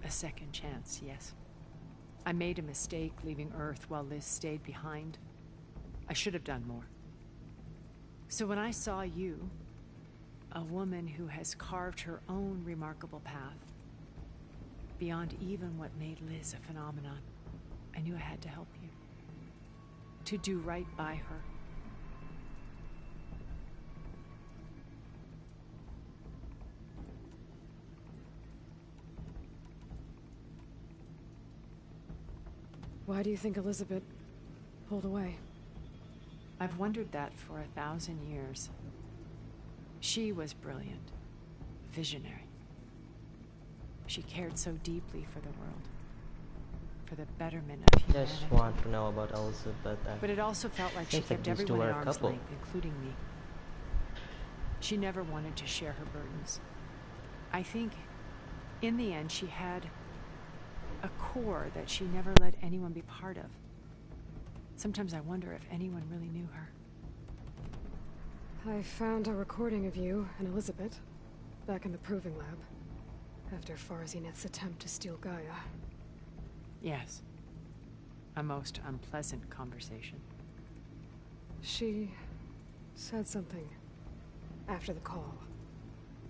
S14: a second chance, yes. I made a mistake leaving Earth while Liz stayed behind. I should have done more. So when I saw you, a woman who has carved her own remarkable path, beyond even what made Liz a phenomenon, I knew I had to help you. To do right by her.
S3: Why do you think Elizabeth pulled away?
S14: I've wondered that for 1,000 years. She was brilliant, visionary. She cared so deeply for the world, for the betterment of humanity.
S1: Just want to know about Elizabeth.
S14: But it also felt like she kept everyone at arm's length, including me. She never wanted to share her burdens. I think In the end, she had a core that she never let anyone be part of. Sometimes I wonder if anyone really knew her.
S3: I found a recording of you and Elizabeth back in the proving lab after Farzineth's attempt to steal Gaia.
S14: Yes. A most unpleasant conversation.
S3: She said something after the call.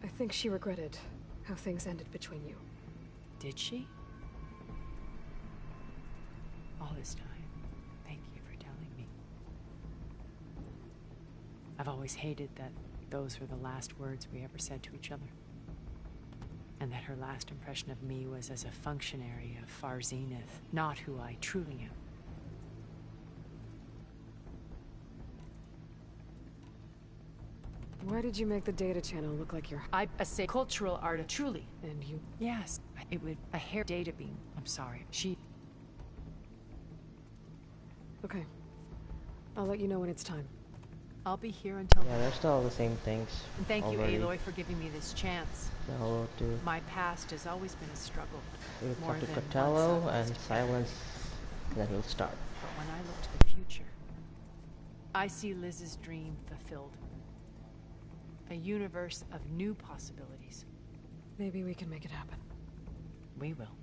S3: I think she regretted how things ended between you.
S14: Did she? All this time, thank you for telling me. I've always hated that those were the last words we ever said to each other. And that her last impression of me was as a functionary of Farzineth, not who I truly am.
S3: Why did you make the data channel look like your...
S14: I say cultural art, truly.
S3: And you...
S14: Yes, it would... a hair data beam. I'm sorry. She...
S3: Okay. I'll let you know when it's time.
S14: I'll be here until...
S1: Yeah, they're still the same things.
S14: And thank
S1: already.
S14: you, Aloy, for giving me this chance.
S1: Hello to...
S14: My past has always been a struggle.
S1: We'll
S14: More
S1: talk to
S14: than
S1: Costello
S14: one
S1: and silence, then he'll start.
S14: But when I look to the future, I see Liz's dream fulfilled. A universe of new possibilities.
S3: Maybe we can make it happen.
S14: We will.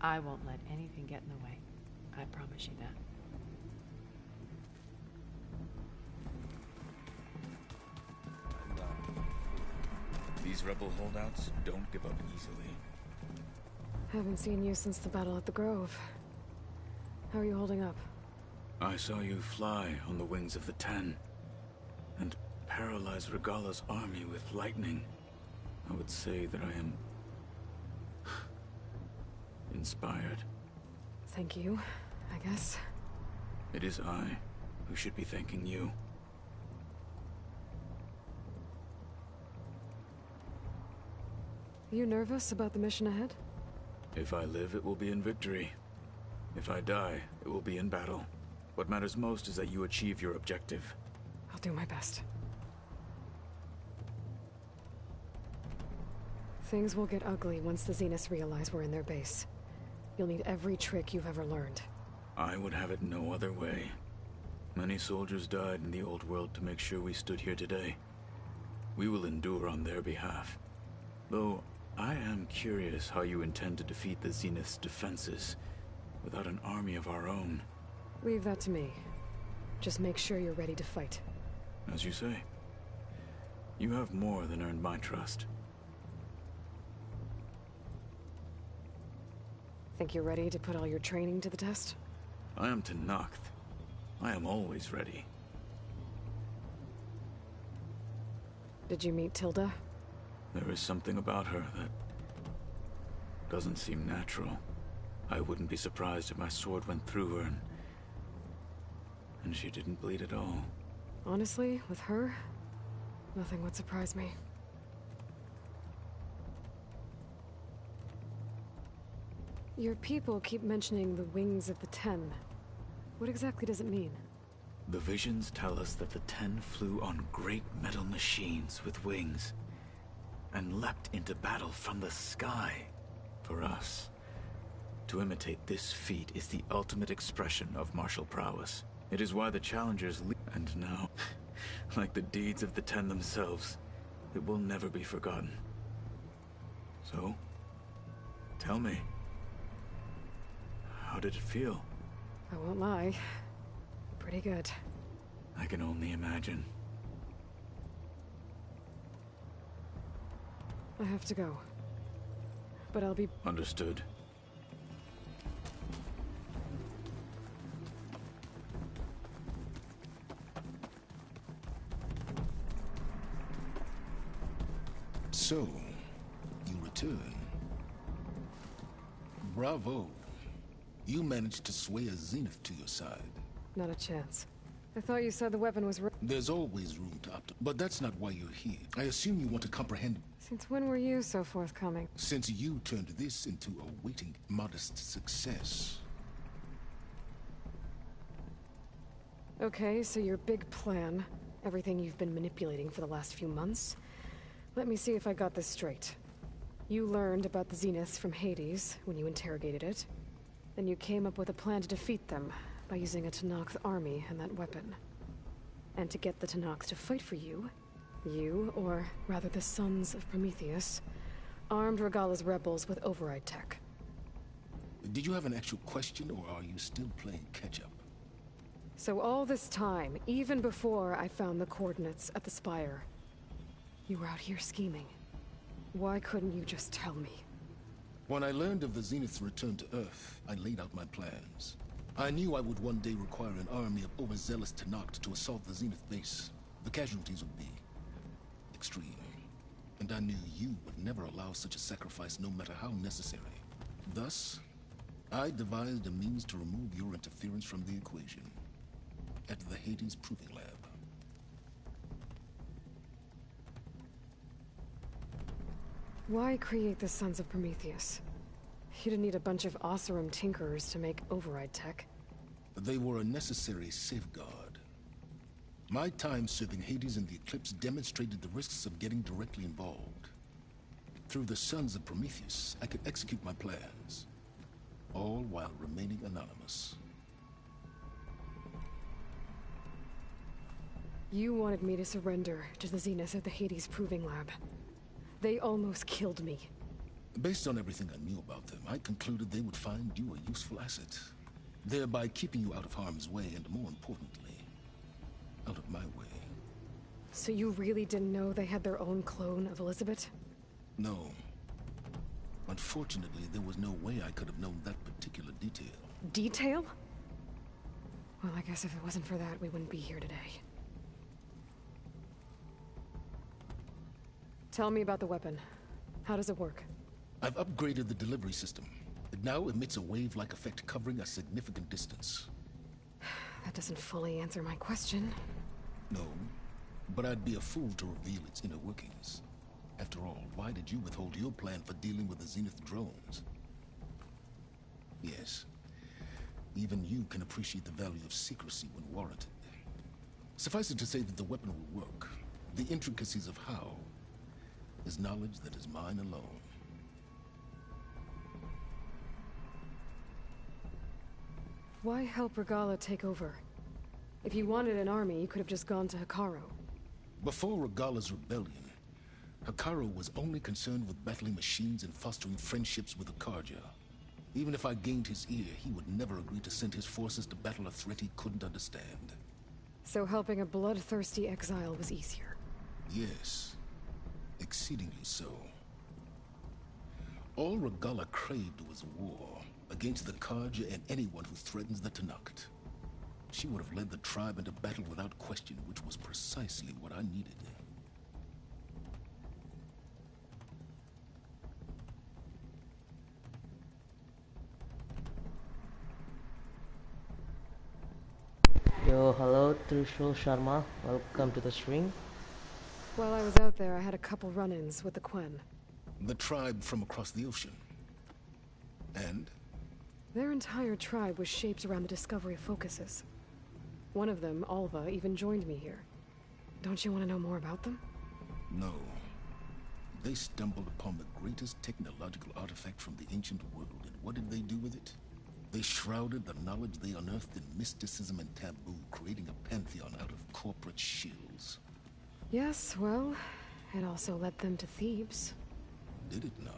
S14: I won't let anything get in the way. I promise you that.
S8: These rebel holdouts don't give up easily.
S3: Haven't seen you since the battle at the Grove. How are you holding up?
S8: I saw you fly on the wings of the Ten, and paralyze Regala's army with lightning. I would say that I am... inspired.
S3: Thank you, I guess.
S8: It is I who should be thanking you.
S3: You nervous about the mission ahead?
S8: If I live, it will be in victory. If I die, it will be in battle. What matters most is that you achieve your objective.
S3: I'll do my best. Things will get ugly once the Zeniths realize we're in their base. You'll need every trick you've ever learned.
S8: I would have it no other way. Many soldiers died in the old world to make sure we stood here today. We will endure on their behalf. Though, I am curious how you intend to defeat the Zenith's defenses without an army of our own.
S3: Leave that to me. Just make sure you're ready to fight.
S8: As you say. You have more than earned my trust.
S3: Think you're ready to put all your training to the test?
S8: I am Tenakth. I am always ready.
S3: Did you meet Tilda?
S8: There is something about her that doesn't seem natural. I wouldn't be surprised if my sword went through her and she didn't bleed at all.
S3: Honestly, with her, nothing would surprise me. Your people keep mentioning the wings of the Ten. What exactly does it mean?
S8: The visions tell us that the Ten flew on great metal machines with wings and leapt into battle from the sky. For us, to imitate this feat is the ultimate expression of martial prowess. It is why the challengers and now, like the deeds of the Ten themselves, it will never be forgotten. So, tell me, how did it feel?
S3: I won't lie. Pretty good.
S8: I can only imagine.
S3: I have to go. But I'll be...
S8: Understood.
S10: So, you return. Bravo. You managed to sway a Zenith to your side.
S3: Not a chance. I thought you said the weapon was...
S10: There's always room to opt, but that's not why you're here. I assume you want to comprehend...
S3: Since when were you so forthcoming?
S10: Since you turned this into a waiting, modest success.
S3: Okay, so your big plan, everything you've been manipulating for the last few months. Let me see if I got this straight. You learned about the Zeniths from Hades when you interrogated it. Then you came up with a plan to defeat them by using a Tenakth army and that weapon. And to get the Tenakth to fight for you, or rather the Sons of Prometheus, armed Regalla's rebels with override tech.
S10: Did you have an actual question, or are you still playing catch-up?
S3: So all this time, even before I found the coordinates at the Spire, you were out here scheming. Why couldn't you just tell me?
S10: When I learned of the Zenith's return to Earth, I laid out my plans. I knew I would one day require an army of overzealous Tenakth to assault the Zenith base. The casualties would be extreme. And I knew you would never allow such a sacrifice, no matter how necessary. Thus, I devised a means to remove your interference from the equation. At the Hades Proving Lab.
S3: Why create the Sons of Prometheus? You didn't need a bunch of Oseram tinkerers to make override tech.
S10: They were a necessary safeguard. My time serving Hades in the Eclipse demonstrated the risks of getting directly involved. Through the Sons of Prometheus, I could execute my plans, all while remaining anonymous.
S3: You wanted me to surrender to the Zeniths at the Hades Proving Lab. They almost killed me.
S10: Based on everything I knew about them, I concluded they would find you a useful asset, thereby keeping you out of harm's way and, more importantly, out of my way.
S3: So you really didn't know they had their own clone of Elizabeth?
S10: No. Unfortunately, there was no way I could have known that particular detail.
S3: Detail? Well, I guess if it wasn't for that, we wouldn't be here today. Tell me about the weapon. How does it work?
S10: I've upgraded the delivery system. It now emits a wave-like effect covering a significant distance.
S3: That doesn't fully answer my question.
S10: No, but I'd be a fool to reveal its inner workings. After all, why did you withhold your plan for dealing with the Zenith drones? Yes, even you can appreciate the value of secrecy when warranted. Suffice it to say that the weapon will work. The intricacies of how is knowledge that is mine alone.
S3: Why help Regalla take over? If you wanted an army, you could have just gone to Hekarro.
S10: Before Regalla's rebellion, Hekarro was only concerned with battling machines and fostering friendships with Akarja. Even if I gained his ear, he would never agree to send his forces to battle a threat he couldn't understand.
S3: So helping a bloodthirsty exile was easier?
S10: Yes. Exceedingly so. All Regalla craved was war, against the Karja and anyone who threatens the Tenakth. She would have led the tribe into battle without question, which was precisely what I needed.
S1: Yo, hello, Trishul Sharma. Welcome to the stream.
S3: While I was out there, I had a couple run-ins with the Quen.
S10: The tribe from across the ocean. And?
S3: Their entire tribe was shaped around the discovery of focuses. One of them, Alva, even joined me here. Don't you want to know more about them?
S10: No. They stumbled upon the greatest technological artifact from the ancient world, and what did they do with it? They shrouded the knowledge they unearthed in mysticism and taboo, creating a pantheon out of corporate shills.
S3: Yes, well, it also led them to Thebes.
S10: Did it now?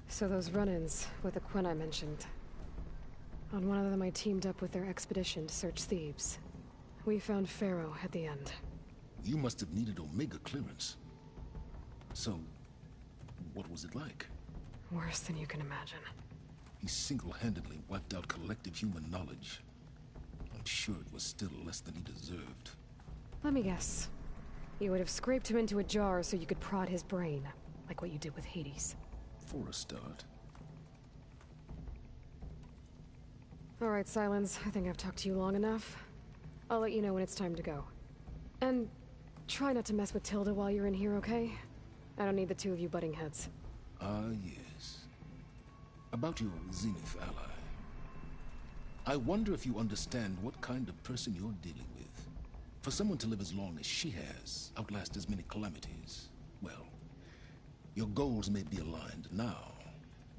S3: So those run-ins with the Quen I mentioned. On one of them I teamed up with their expedition to search Thebes. We found Pharaoh at the end.
S10: You must have needed Omega clearance. So, what was it like?
S3: Worse than you can imagine.
S10: He single-handedly wiped out collective human knowledge. I'm sure it was still less than he deserved.
S3: Let me guess. You would have scraped him into a jar so you could prod his brain, like what you did with Hades.
S10: For a start.
S3: All right, Silence. I think I've talked to you long enough. I'll let you know when it's time to go. And try not to mess with Tilda while you're in here, okay? I don't need the two of you butting heads.
S10: Ah, yes. About your Zenith ally. I wonder if you understand what kind of person you're dealing with. For someone to live as long as she has, outlast as many calamities, well, your goals may be aligned now,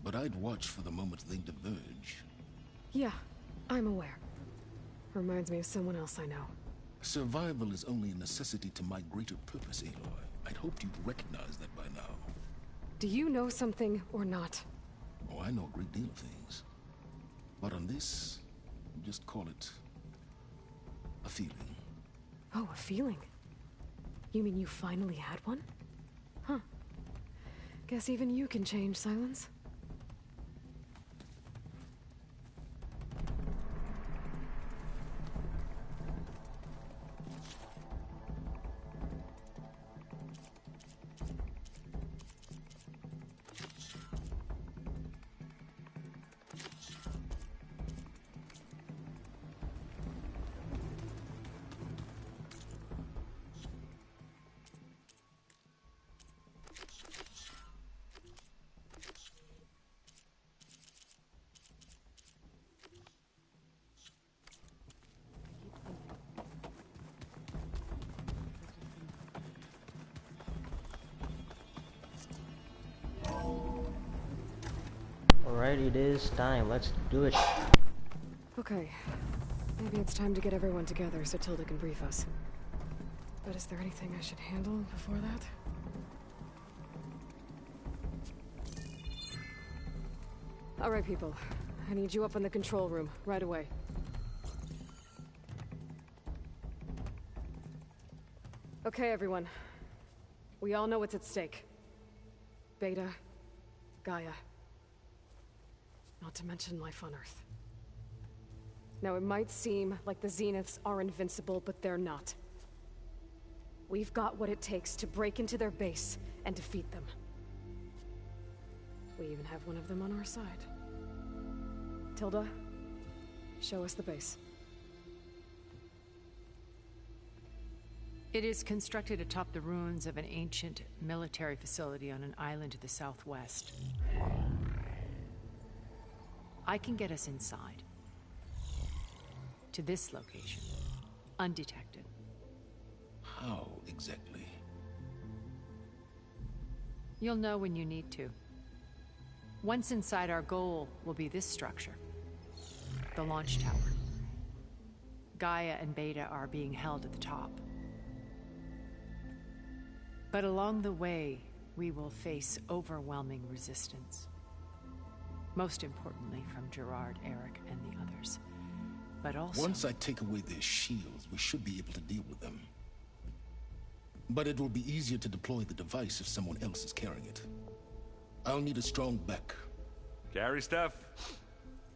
S10: but I'd watch for the moment they diverge.
S3: Yeah, I'm aware. Reminds me of someone else I know.
S10: Survival is only a necessity to my greater purpose, Aloy. I'd hoped you'd recognize that by now.
S3: Do you know something or not?
S10: Oh, I know a great deal of things. But on this, just call it a feeling.
S3: Oh, a feeling? You mean you finally had one? Huh. Guess even you can change, Silence.
S1: Alright, it is time. Let's do it.
S3: Okay. Maybe it's time to get everyone together so Tilda can brief us. But is there anything I should handle before that? Alright, people. I need you up in the control room, right away. Okay, everyone. We all know what's at stake. Beta, Gaia. Not to mention life on Earth. Now, it might seem like the Zeniths are invincible, but they're not. We've got what it takes to break into their base and defeat them. We even have one of them on our side. Tilda, show us the base.
S14: It is constructed atop the ruins of an ancient military facility on an island to the southwest. I can get us inside. To this location. Undetected.
S10: How exactly?
S14: You'll know when you need to. Once inside, our goal will be this structure. The launch tower. Gaia and Beta are being held at the top. But along the way, we will face overwhelming resistance. Most importantly from Gerard, Eric, and the others. But also...
S10: Once I take away their shields, we should be able to deal with them. But it will be easier to deploy the device if someone else is carrying it. I'll need a strong back.
S11: Carry stuff?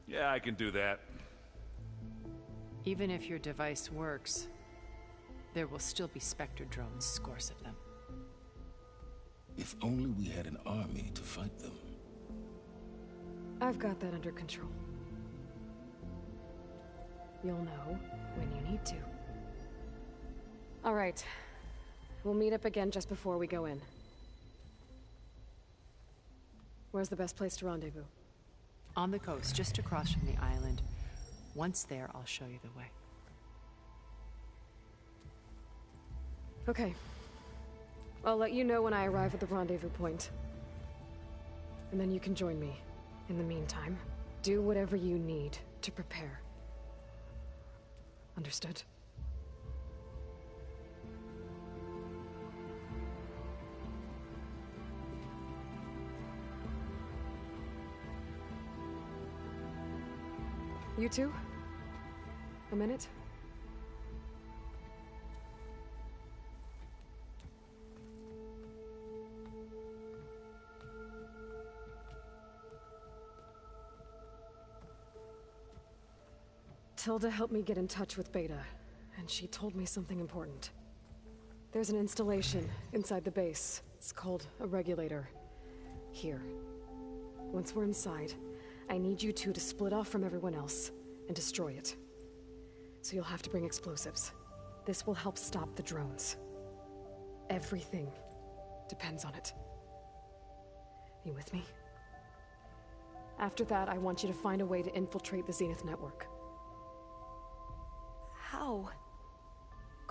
S11: Yeah, I can do that.
S14: Even if your device works, there will still be Spectre drones, scores of them.
S10: If only we had an army to fight them.
S3: I've got that under control. You'll know when you need to. All right. We'll meet up again just before we go in. Where's the best place to rendezvous?
S14: On the coast, just across from the island. Once there, I'll show you the way.
S3: Okay. I'll let you know when I arrive at the rendezvous point. And then you can join me. In the meantime, do whatever you need to prepare. Understood? You two? A minute? Tilda helped me get in touch with Beta, and she told me something important. There's an installation inside the base. It's called a regulator. Here. Once we're inside, I need you two to split off from everyone else and destroy it. So you'll have to bring explosives. This will help stop the drones. Everything depends on it. You with me? After that, I want you to find a way to infiltrate the Zenith network.
S13: How?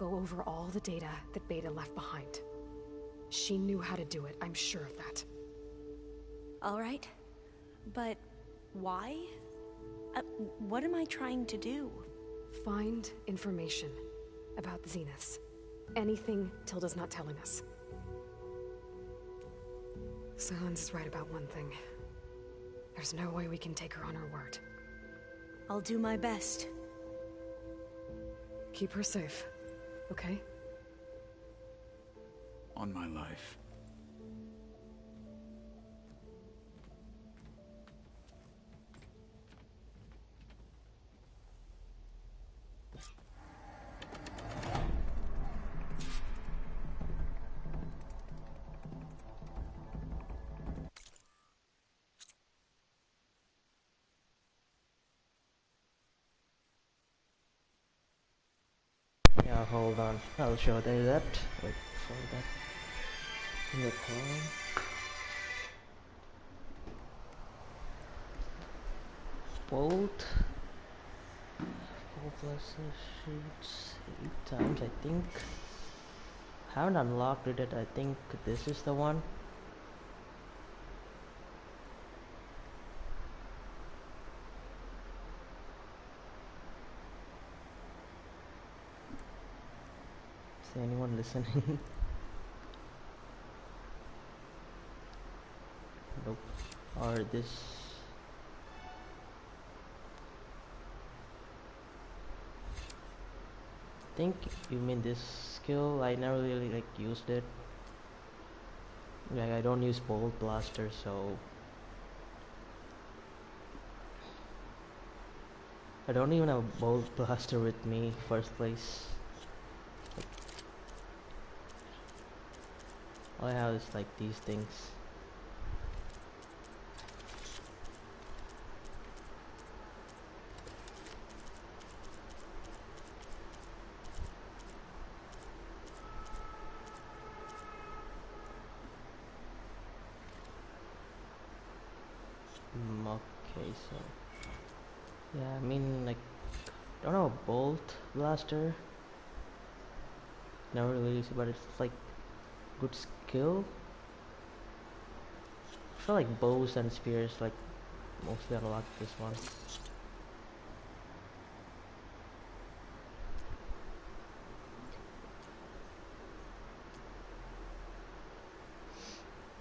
S3: go over all the data that Beta left behind. She knew how to do it, I'm sure of that.
S13: All right. But why? What am I trying to do?
S3: Find information about the Zeniths. Anything Tilda's not telling us. Silence is right about one thing. There's no way we can take her on her word.
S13: I'll do my best.
S3: Keep her safe, okay?
S8: On my life.
S1: Yeah, hold on. I'll show you that. Wait for that. In the column. Bolt. 4 plus shoots 8 times, I think. Haven't unlocked it yet. I think this is the one. Is anyone listening? Nope. Or this. I think you mean this skill. I never really like used it. Like I don't use bolt blaster, so I don't even have a bolt blaster with me first place. All I have is like these things. Okay, so yeah, I mean like don't know a bolt blaster. Never really used it, but it's like good skill. I feel like bows and spears like mostly unlock this one.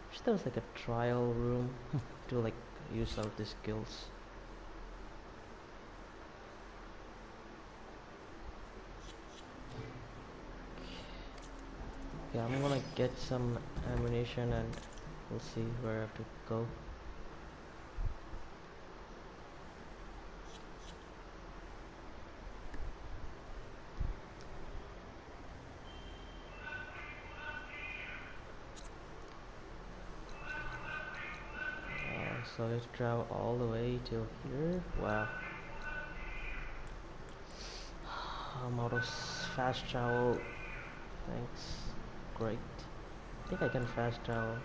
S1: Wish there was like a trial room to like use out the skills. Yeah, I'm gonna get some ammunition and we'll see where I have to go. So let's travel all the way till here. Wow. I'm out of fast travel. Thanks. Great. I think I can fast travel.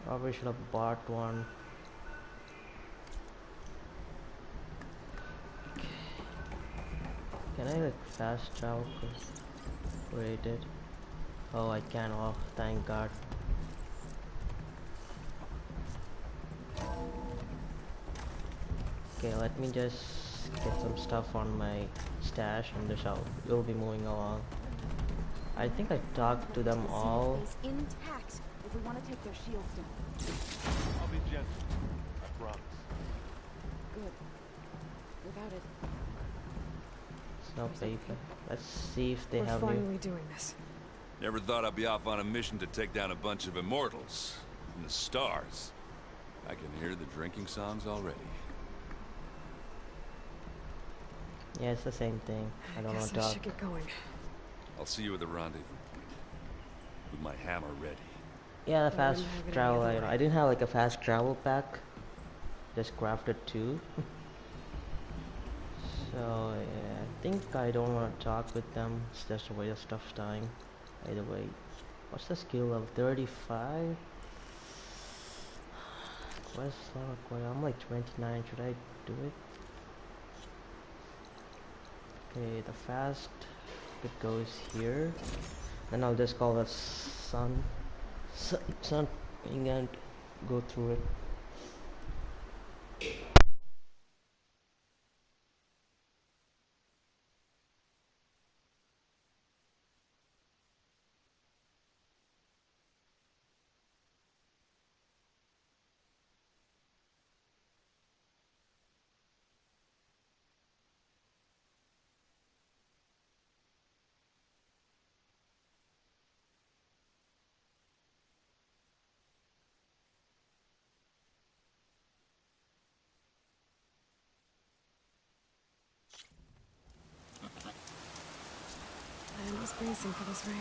S1: Probably should have bought one. Okay. Can I like fast travel? Rated. Oh, I can. Oh, thank God. Okay, let me just get some stuff on my stash and just we'll be moving along. I think I talked to them all.
S15: Intact if we want to take their shields down.
S12: I'll be gentle. I promise.
S15: Good. Without it.
S1: It's no paper. Let's see if they
S3: We're
S1: have
S3: finally doing this.
S11: Never thought I'd be off on a mission to take down a bunch of immortals in the stars. I can hear the drinking songs already.
S1: Yeah, it's the same thing. I don't want to
S3: I
S1: talk.
S3: should get going.
S11: I'll see you at the rendezvous with my hammer ready.
S1: Yeah, the fast travel. I didn't have like a fast travel pack. Just crafted two. So yeah, I think I don't want to talk with them. It's just a waste of stuff time. Either way, what's the skill of 35? Where's Aquarium? I'm like 29. Should I do it? Okay, the fast it goes here. Then I'll just call the sun and go through it.
S3: I'm just bracing for this rain.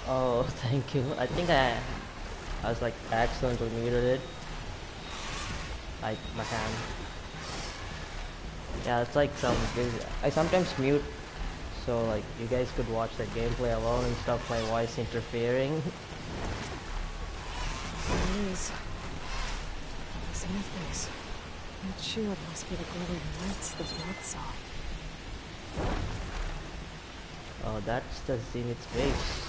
S1: Oh, thank you. I think I was like accidentally muted it. Like my hand. Yeah, it's like I sometimes mute so like you guys could watch the gameplay alone and stuff, my voice interfering.
S3: There it is. The Zenith base. That shield must be the glowing lights the North saw.
S1: Oh, that's the Zenith base.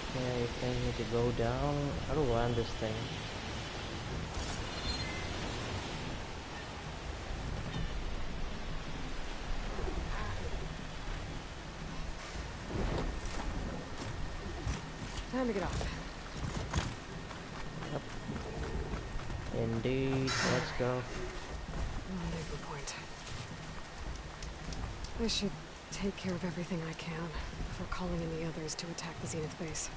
S1: Okay, I think I need to go down. How to run this thing?
S3: Time to get off.
S1: Yep. Indeed. Let's go.
S3: Rendezvous point. I should take care of everything I can before calling in the others to attack the Zenith base.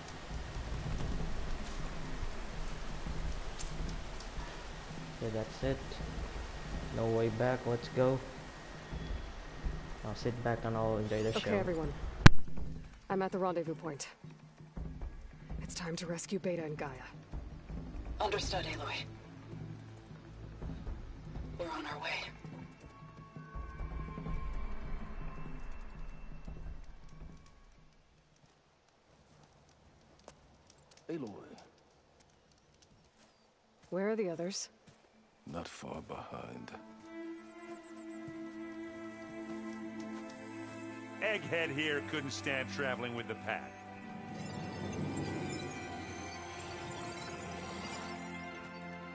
S1: Okay, that's it. No way back. Let's go. I'll sit back and I'll enjoy the show.
S3: Okay, everyone. I'm at the rendezvous point. It's time to rescue Beta and Gaia.
S5: Understood, Aloy. We're on our way.
S10: Aloy.
S3: Where are the others?
S10: Not far behind.
S16: Egghead here couldn't stand traveling with the pack.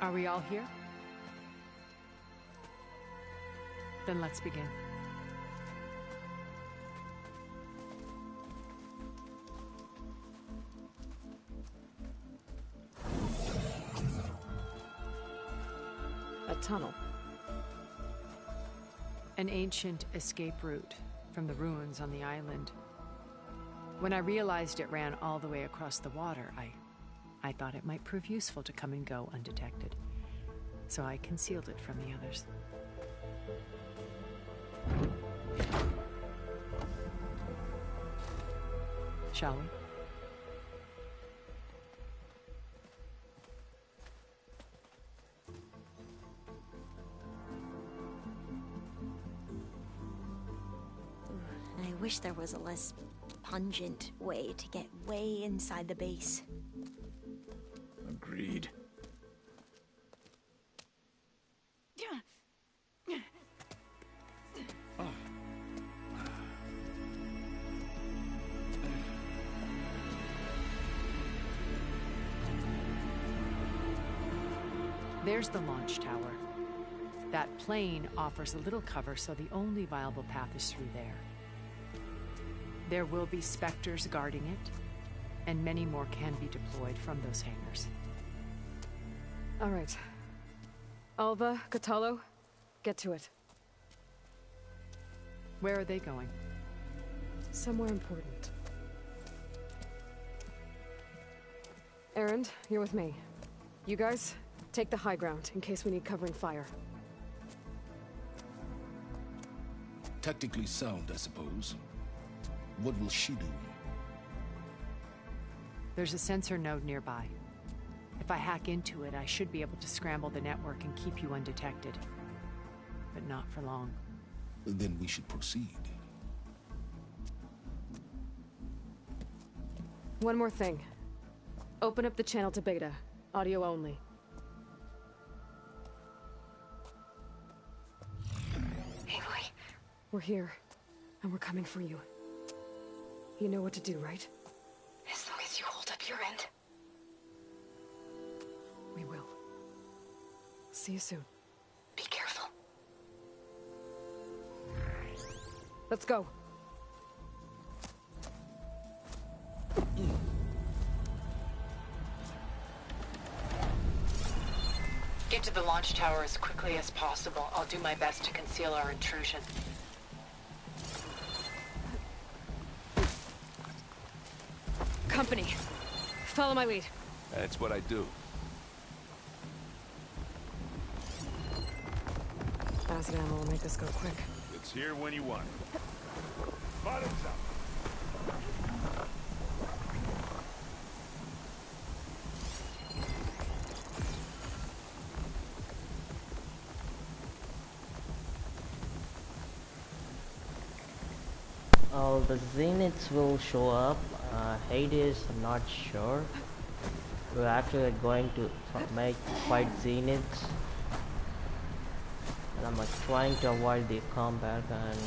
S14: Are we all here? Then let's begin.
S3: A tunnel.
S14: An ancient escape route from the ruins on the island. When I realized it ran all the way across the water, I thought it might prove useful to come and go undetected. So I concealed it from the others. Shall we?
S13: I wish wish there was a less pungent way to get way inside the base.
S8: Agreed.
S14: There's the launch tower. That plane offers a little cover, so the only viable path is through there. There will be Spectres guarding it, and many more can be deployed from those hangars.
S3: All right. Alva, Catalo, get to it.
S14: Where are they going?
S3: Somewhere important. Erend, you're with me. You guys, take the high ground in case we need covering fire.
S10: Tactically sound, I suppose. What will she do?
S14: There's a sensor node nearby. If I hack into it, I should be able to scramble the network and keep you undetected. But not for long.
S10: Then we should proceed.
S3: One more thing. Open up the channel to Beta. Audio only.
S13: Aloy.
S3: We're here, and we're coming for you. You know what to do, right?
S13: As long as you hold up your end.
S3: We will. See you soon.
S13: Be careful.
S3: Let's go.
S5: Get to the launch tower as quickly as possible. I'll do my best to conceal our intrusion.
S3: Company. Follow my lead.
S12: That's what I do.
S3: Acid ammo will make this go quick.
S16: It's here when you want it. Bottoms up.
S1: The Zeniths will show up. Hades, I'm not sure. We're actually going to fight Zeniths. And I'm trying to avoid the combat and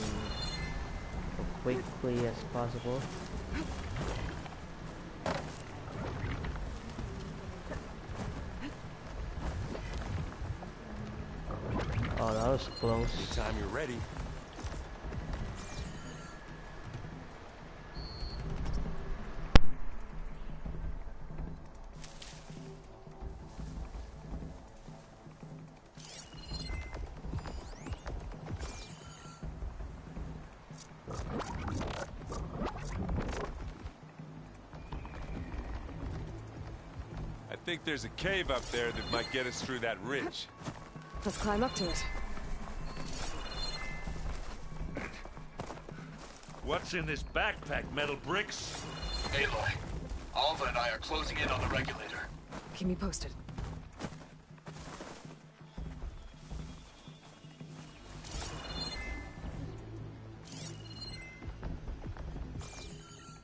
S1: go quickly as possible. Oh, that was close.
S12: Anytime you're ready. I think there's a cave up there that might get us through that ridge.
S3: Let's climb up to it.
S16: What's in this backpack, metal bricks?
S17: Aloy, Alva and I are closing in on the regulator.
S3: Keep me posted.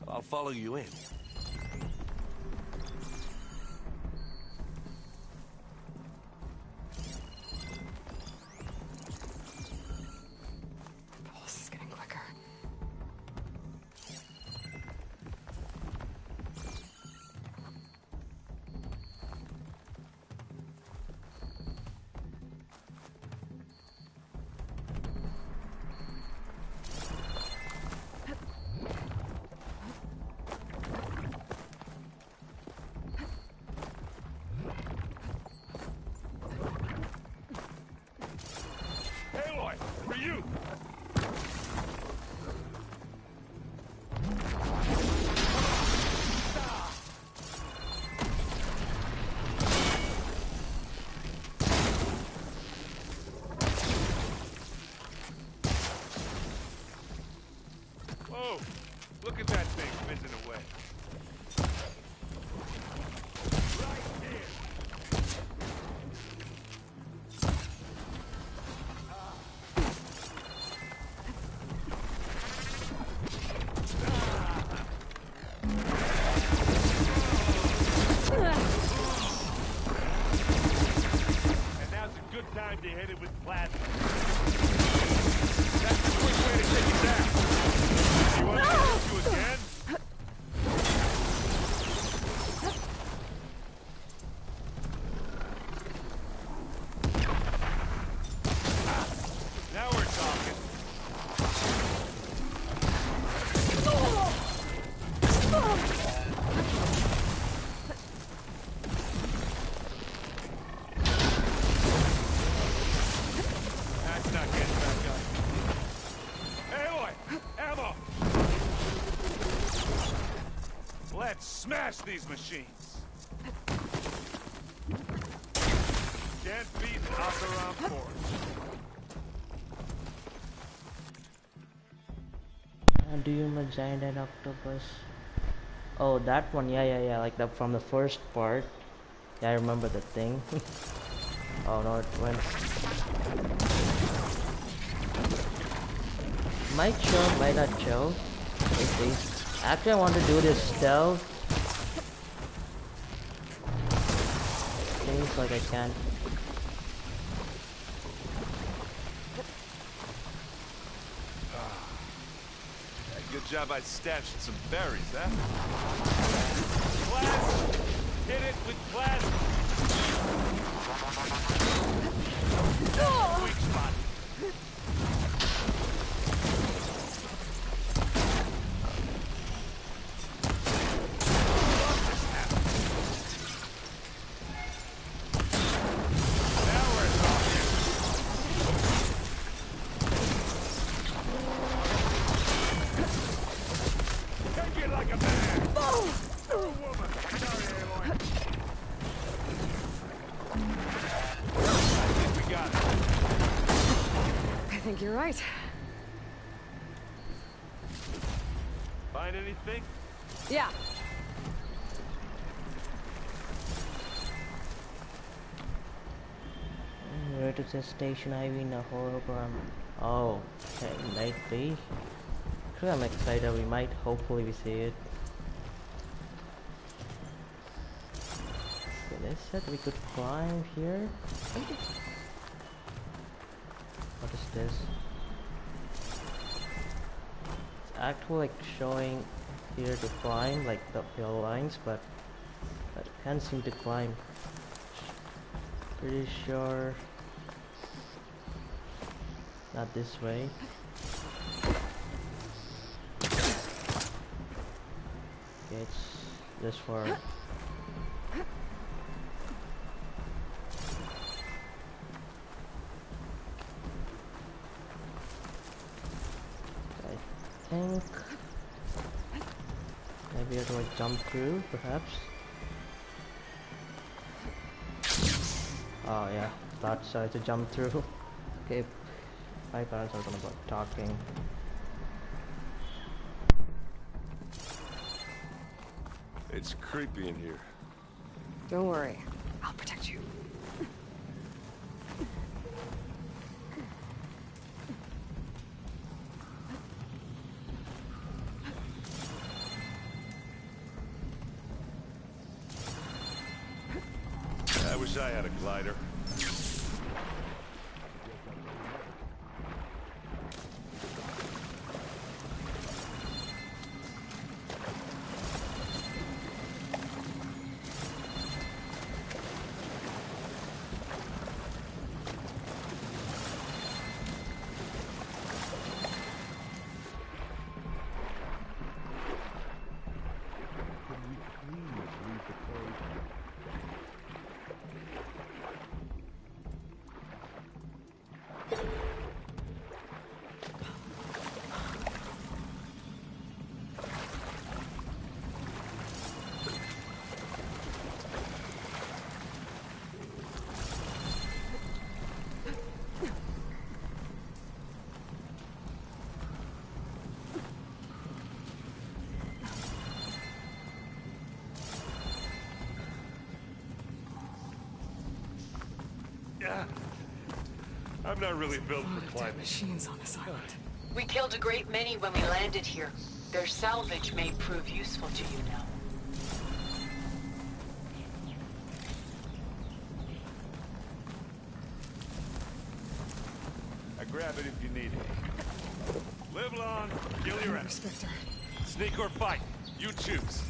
S12: I'll follow you in.
S3: Pulse is getting quicker.
S16: Aloy, for you! Whoa! Look at that thing fizzing away. Right here! Let's smash these machines. Can't beat Asaram Forge.
S1: Do you know giant and octopus? Oh, that one. Yeah. Like the from the first part. Yeah, I remember the thing. Oh no, it went. Might show, might not show. Let's see. Actually, I want to do this stealth. Seems like I can.
S16: Good job I stashed some berries, huh? Plasma! Hit it with plasma! Weak spot.
S3: I think you're right.
S16: Find anything?
S3: Yeah.
S1: Where to the station IV in a hologram? Oh, okay, might be. Sure, I'm excited. We might, hopefully, we see it. Okay, they said we could climb here. What is this? It's actually like showing here to climb, like the hill lines, but I can't seem to climb. Pretty sure not this way. Okay, it's this far. I think maybe I have to like jump through, perhaps. Oh yeah, thought so, to jump through. Okay, my parents are gonna go talking.
S12: It's creepy in here.
S3: Don't worry. I'll protect you.
S16: I wish I had a glider. I'm not really built for climbing.
S3: Machines on this island.
S5: We killed a great many when we landed here. Their salvage may prove useful to you now.
S16: I grab it if you need it. Live long, kill your enemy. Sneak or fight, you choose.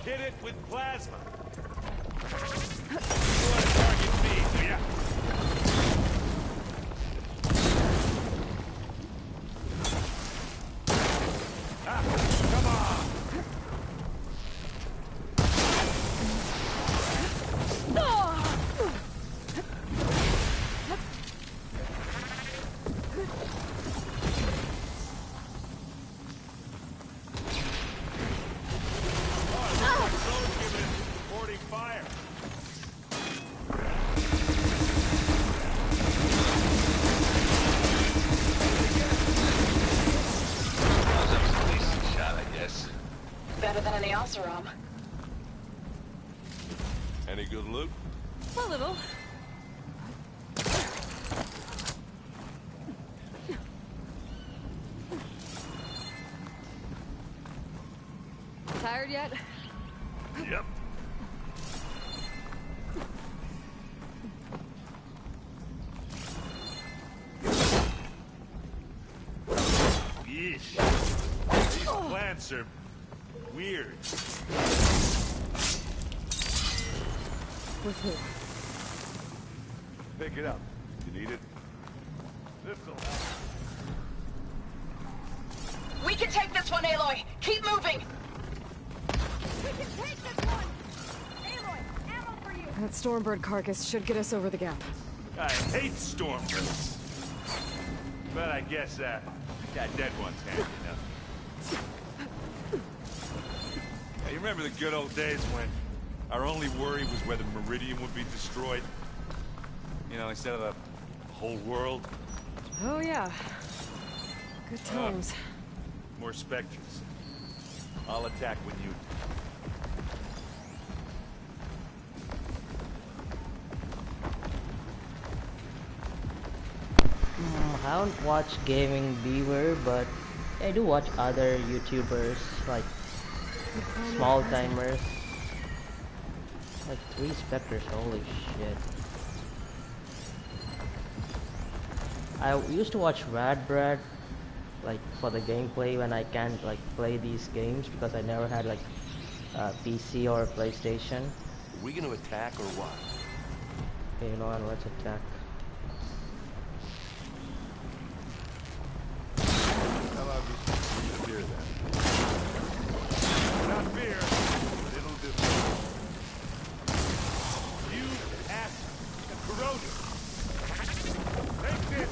S16: Hit it with plasma. You want to target me, do ya? Ah, come on!
S5: better than any Oseram.
S12: Any good loot?
S3: A little. Tired yet?
S16: Yep. Yeesh. These plants are weird.
S3: With who?
S16: Pick it up. You need it? This'll help.
S5: We can take this one, Aloy! Keep moving!
S15: We can take this one! Aloy, ammo for you!
S3: That Stormbird carcass should get us over the gap.
S16: I hate stormbirds. But I guess, got dead ones handy enough.
S12: Hey, you remember the good old days when our only worry was whether Meridian would be destroyed? You know, instead of the whole world?
S3: Oh yeah. Good times.
S16: More specters. I'll attack when you...
S1: I don't watch Gaming Beaver, but I do watch other YouTubers, like small timers. Like 3 specters, holy shit. I used to watch Rad Brad, like for the gameplay when I can't like play these games because I never had like a PC or a PlayStation.
S18: Are we gonna attack or what?
S1: Okay, you know what, let's attack.
S16: How about we beer then? Not beer, but it'll do. You ass corrosive. Take this.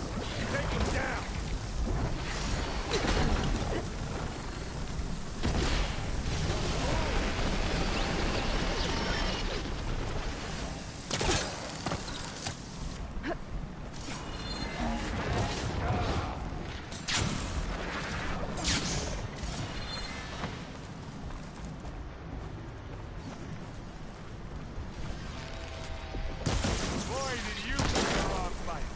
S16: Take him down. Boy, did you come off fight.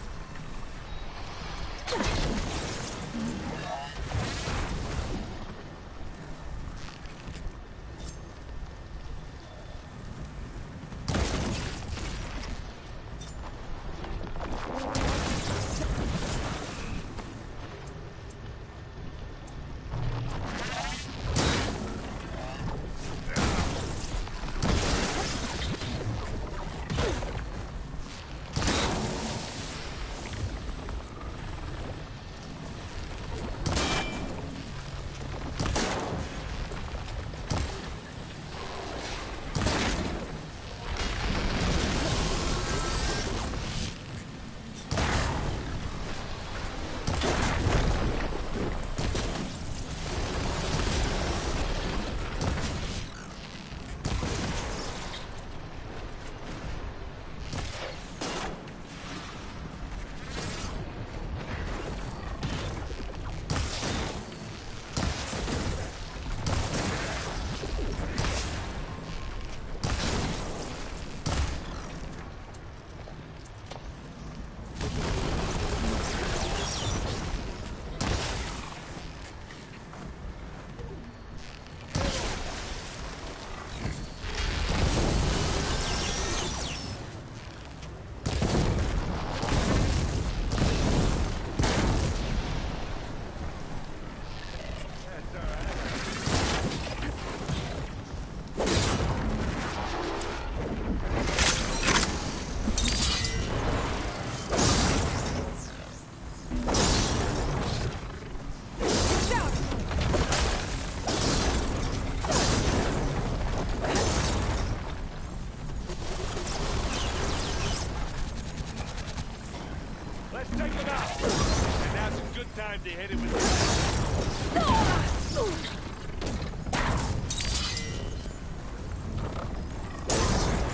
S16: Let's take him out. And now's a good time to hit him with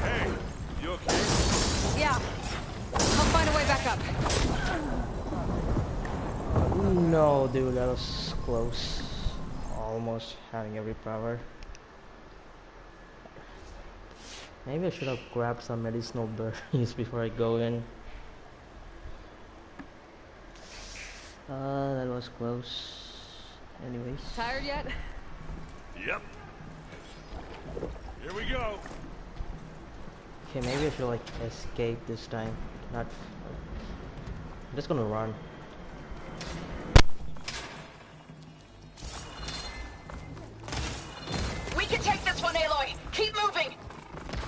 S16: Hey, you okay?
S3: Yeah. I'll find a way back up.
S1: No, dude, that was close. Almost having every power. Maybe I should have grabbed some medicinal berries before I go in. That was close. Anyways.
S3: Tired yet?
S16: Yep. Here we go.
S1: Okay, maybe I should like escape this time. Not. I'm just gonna run.
S5: We can take this one, Aloy. Keep moving.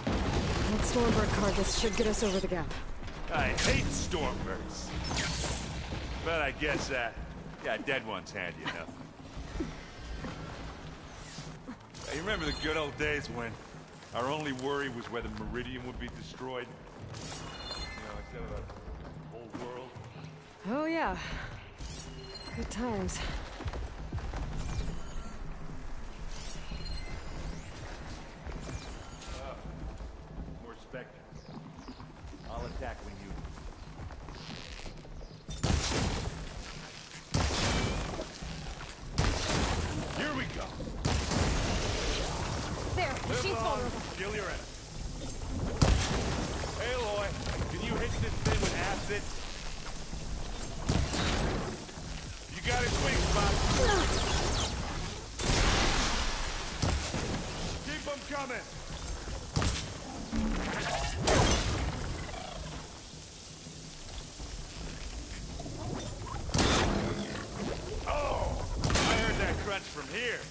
S3: That Stormbird carcass should get us over the gap.
S16: I hate Stormbirds. But I guess dead one's handy enough. You remember the good old days when our only worry was whether Meridian would be destroyed? You know, instead of the whole world.
S3: Oh yeah. Good times.
S16: More specters. I'll attack when you... Here we go.
S3: There, she's vulnerable.
S16: Kill your enemy. Aloy, can you hit this thing with acid? You got a swing spot. Keep them coming. Oh, I heard that crunch from here.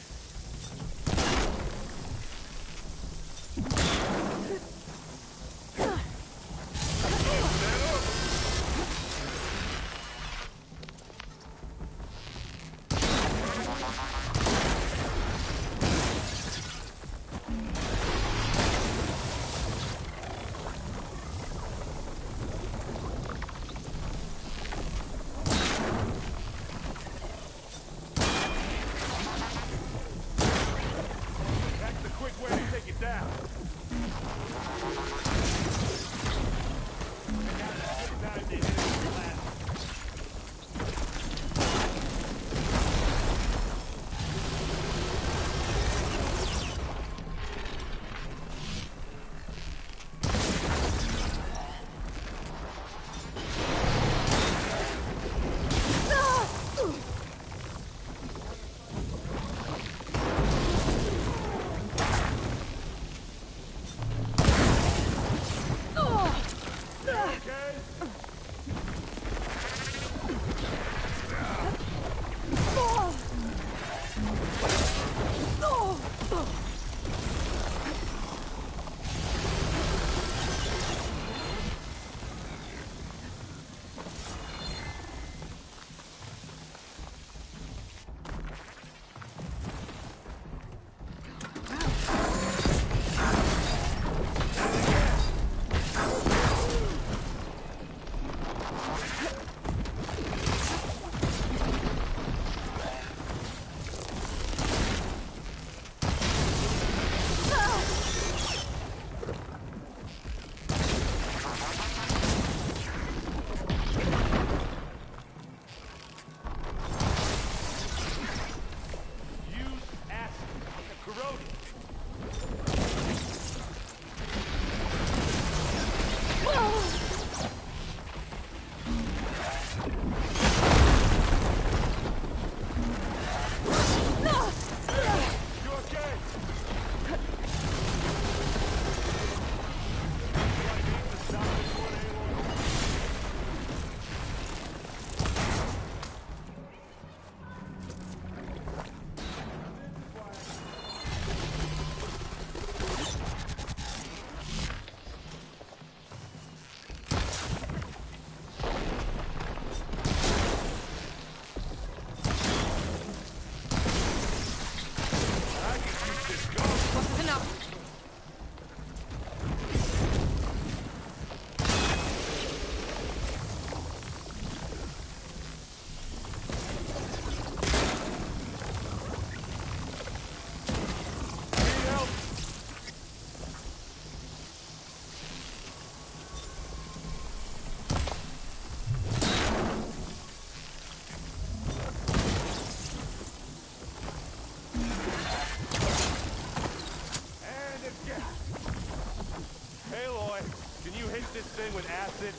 S12: acid?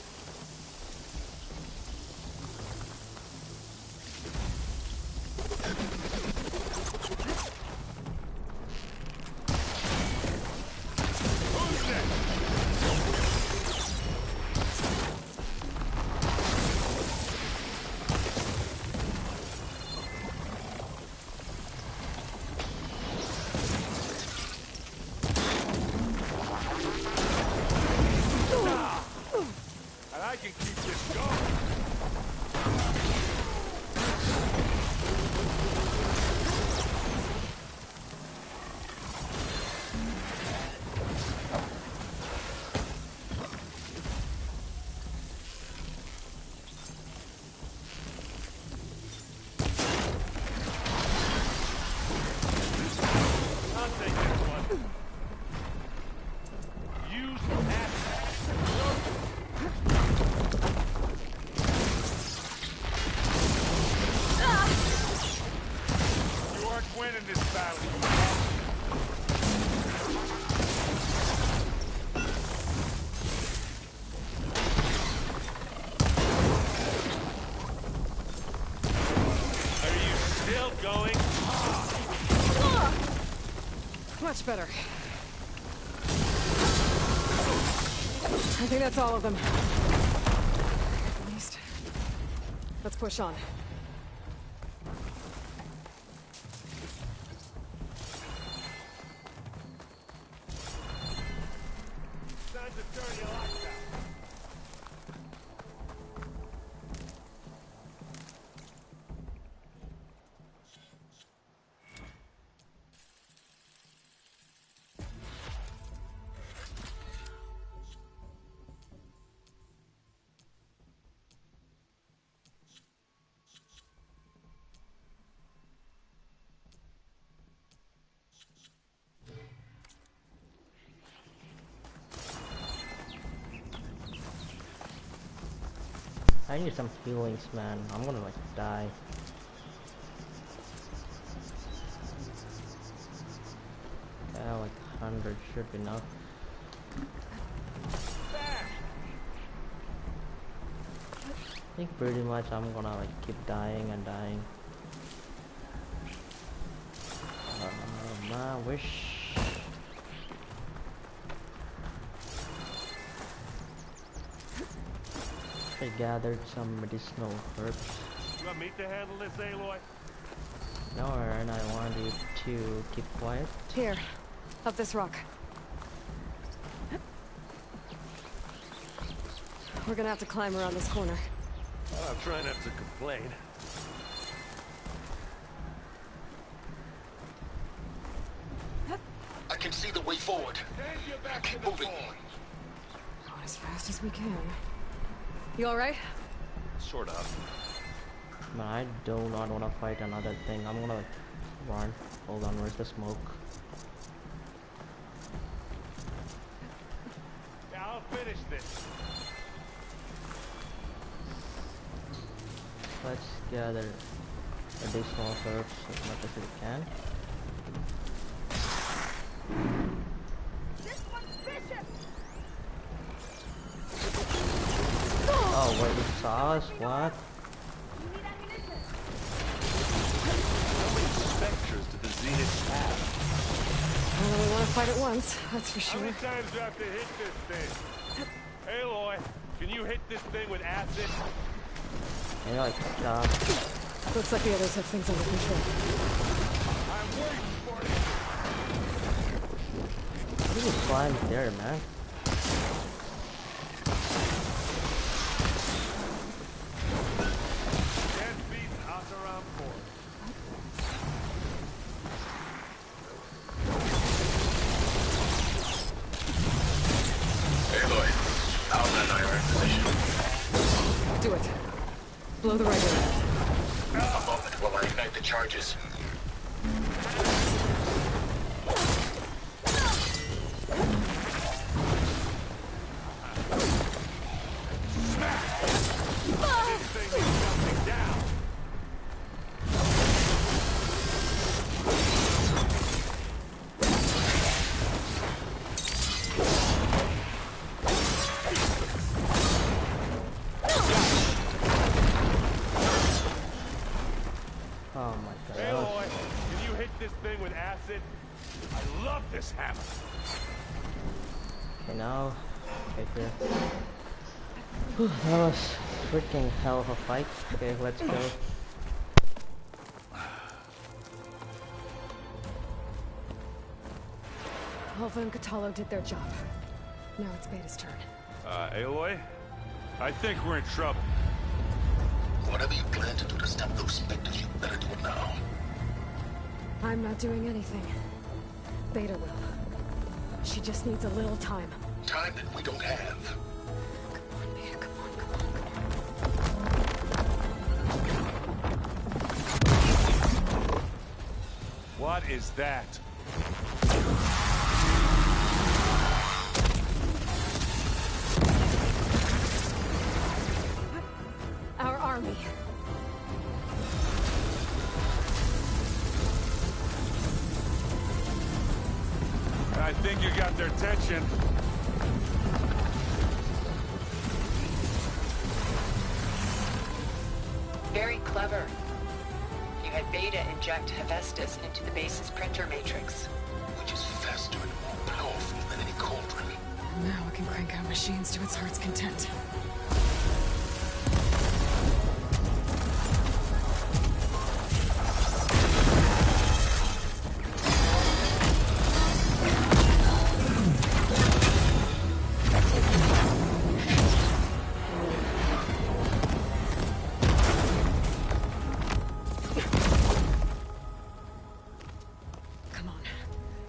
S12: I can keep this going. I'll take this one. Use You aren't winning this battle. Are you still going?
S3: Much better. I think that's all of them. At least. Let's push on.
S12: Time to turn your lights out.
S1: I need some healings, man. I'm gonna like die. Yeah, like 100 should be enough. I think pretty much I'm gonna like keep dying and dying. My wish. I gathered some medicinal herbs.
S12: You want me to handle this, Aloy?
S1: No, and I want you to keep quiet.
S3: Here, up this rock. We're gonna have to climb around this corner.
S18: I'll try not to complain.
S17: I can see the way forward. Keep moving.
S3: Going as fast as we can. You alright?
S18: Sort of.
S1: Man, I do not want to fight another thing. I'm gonna like run. Hold on, where's the smoke?
S12: Yeah, I'll finish this.
S1: Let's gather additional herbs as much as we can.
S15: This one's vicious.
S1: Oh, wait, you saw us? What?
S18: Spectres to the Zenith path.
S3: I don't really want to fight at once, that's for
S12: How
S3: sure.
S12: many times do I have to hit this thing? Aloy, can you hit this thing with acid?
S1: And you're like, stop.
S3: Looks like the others have things under control.
S12: I'm waiting for it.
S1: How do you climb there, man?
S17: Aloy, Outland and I are in position.
S3: Do it. Blow the right way.
S17: A moment while I ignite the charges.
S12: I love this hammer.
S1: Okay, now, right here. Whew, that was freaking hell of a fight. Okay, let's go.
S3: Alpha and Catalo did their job. Now it's Beta's turn.
S12: Aloy? I think we're in trouble.
S10: Whatever you plan to do to stop those specters, you better do it now.
S3: I'm not doing anything. Beta will. She just needs a little time.
S10: Time that we don't have.
S12: What is that?
S3: Our army.
S12: I think you got their attention.
S5: Very clever. You had Beta inject Hephaestus into the base's printer matrix.
S10: Which is faster and more powerful than any cauldron.
S3: Now it can crank out machines to its heart's content.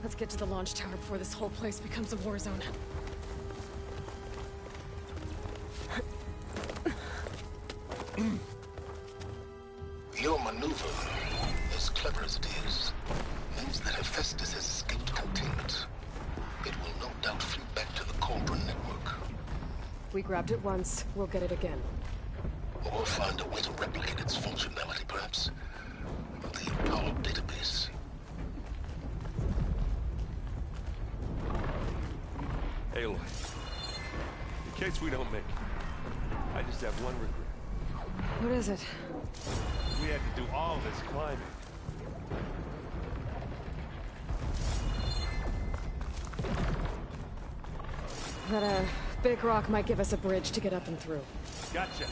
S3: Let's get to the launch tower before this whole place becomes a war zone.
S10: Your maneuver, as clever as it is, means that Hephaestus has escaped containment. It will no doubt flee back to the Cauldron network.
S3: We grabbed it once, we'll get it again.
S10: Or find a way to replicate its functionality, perhaps. The Apollo database.
S12: Aloy, in case we don't make it, I just have one regret.
S3: What is it?
S12: We had to do all this climbing.
S3: That, big rock might give us a bridge to get up and through.
S12: Gotcha.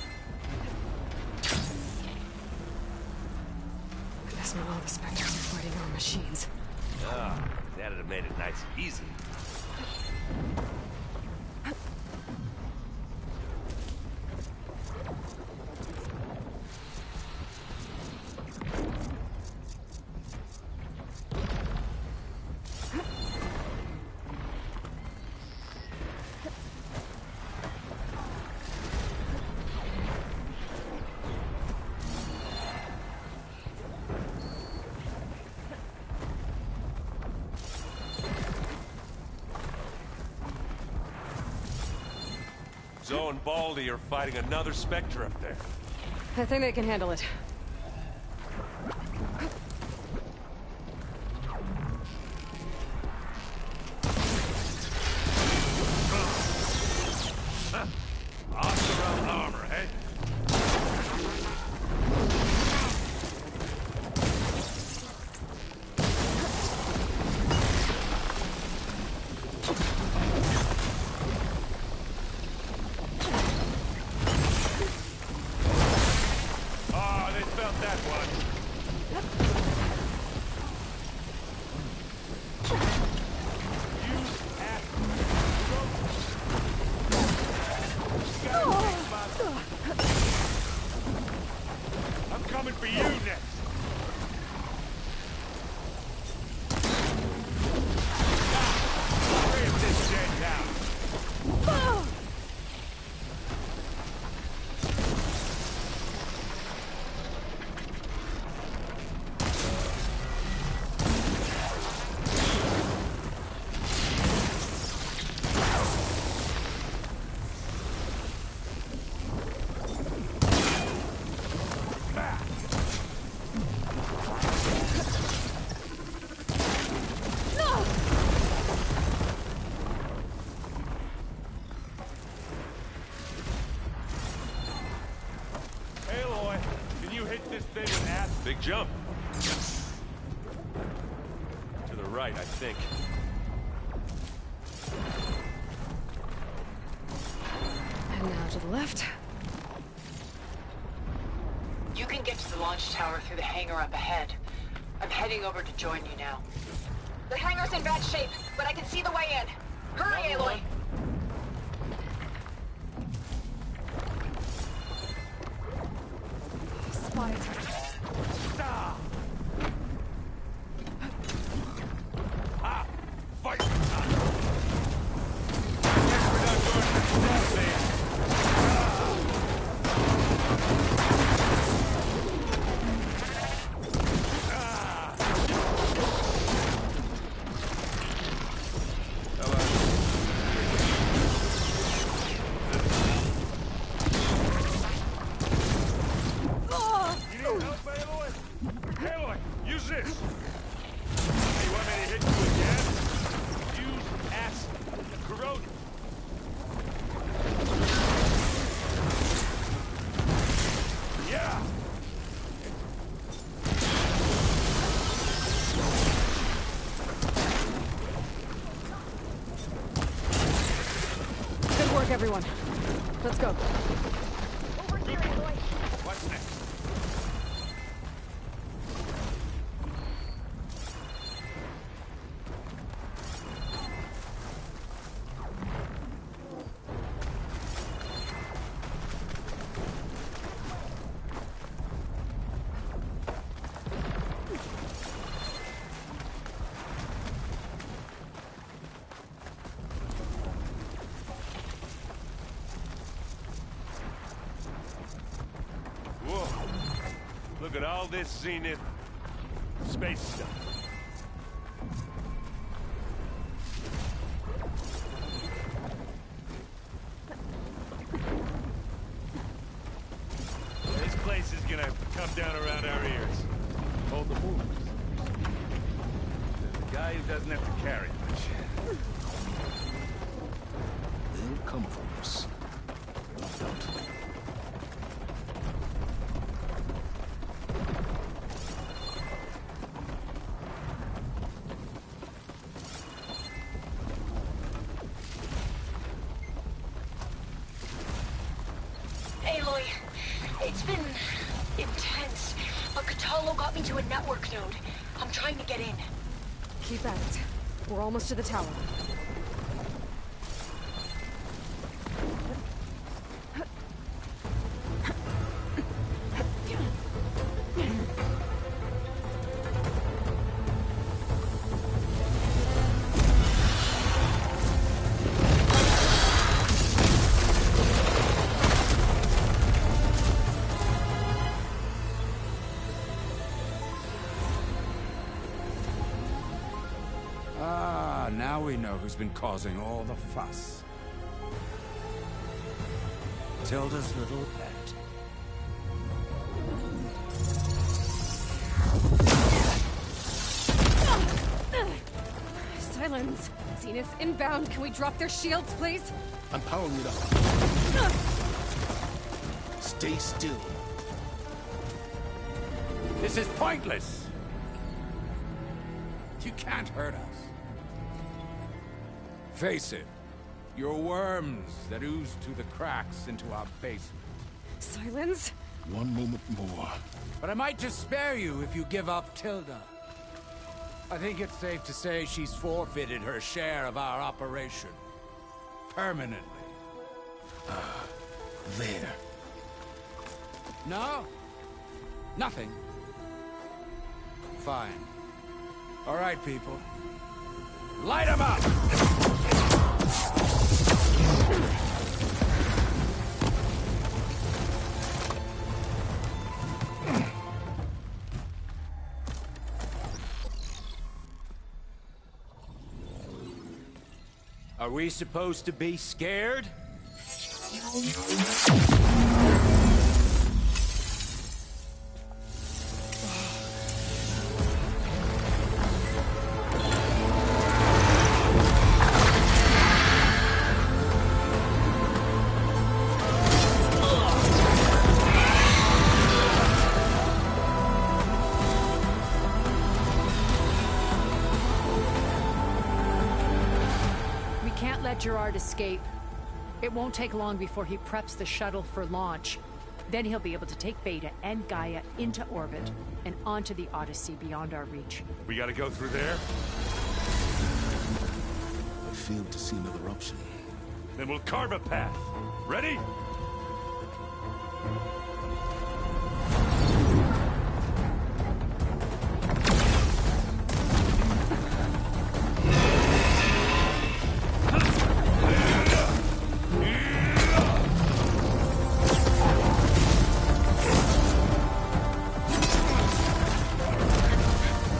S3: I guess not all the Spectres are fighting our machines.
S12: Ah, that'd have made it nice and easy. Zoe and Baldy are fighting another Spectre up there.
S3: I think they can handle it.
S12: Osteral armor, eh? Coming for you next! Rip this shit down! Big jump. To the right, I think.
S3: And now to the left.
S5: You can get to the launch tower through the hangar up ahead. I'm heading over to join you now.
S15: The hangar's in bad shape, but I can see the way in. Hurry, Aloy!
S3: Spies.
S12: Stop! Ah! Fight! Guess we're not going to stop, man. Aloy, use this! Hey, you want me to hit you again? Use acid. Corrode. Yeah!
S3: Good work, everyone. Let's go.
S15: Over here, Aloy.
S12: What's next? Whoa. Look at all this Zenith space stuff. This place is gonna come down around our ears. Hold the moves. There's a guy who doesn't have to carry much.
S10: They'll come for us. No doubt.
S15: Aloy, it's been intense, but Catalo got me to a network node. I'm trying to get in.
S3: Keep at it. We're almost to the tower.
S19: Now we know who's been causing all the fuss. Tilda's little pet.
S3: Silence. Zenith's inbound. Can we drop their shields, please?
S10: I'm powering it up. Stay still.
S19: This is pointless. You can't hurt us. Face it. You're worms that ooze through the cracks into our basement.
S3: Silence?
S10: One moment more.
S19: But I might just spare you if you give up Tilda. I think it's safe to say she's forfeited her share of our operation. Permanently.
S10: There.
S19: No? Nothing? Fine. All right, people. Light 'em up! Are we supposed to be scared?
S14: let Gerard escape. It won't take long before he preps the shuttle for launch. Then he'll be able to take Beta and Gaia into orbit and onto the Odyssey beyond our reach.
S12: We gotta go through there?
S10: I failed to see another option.
S12: Then we'll carve a path. Ready?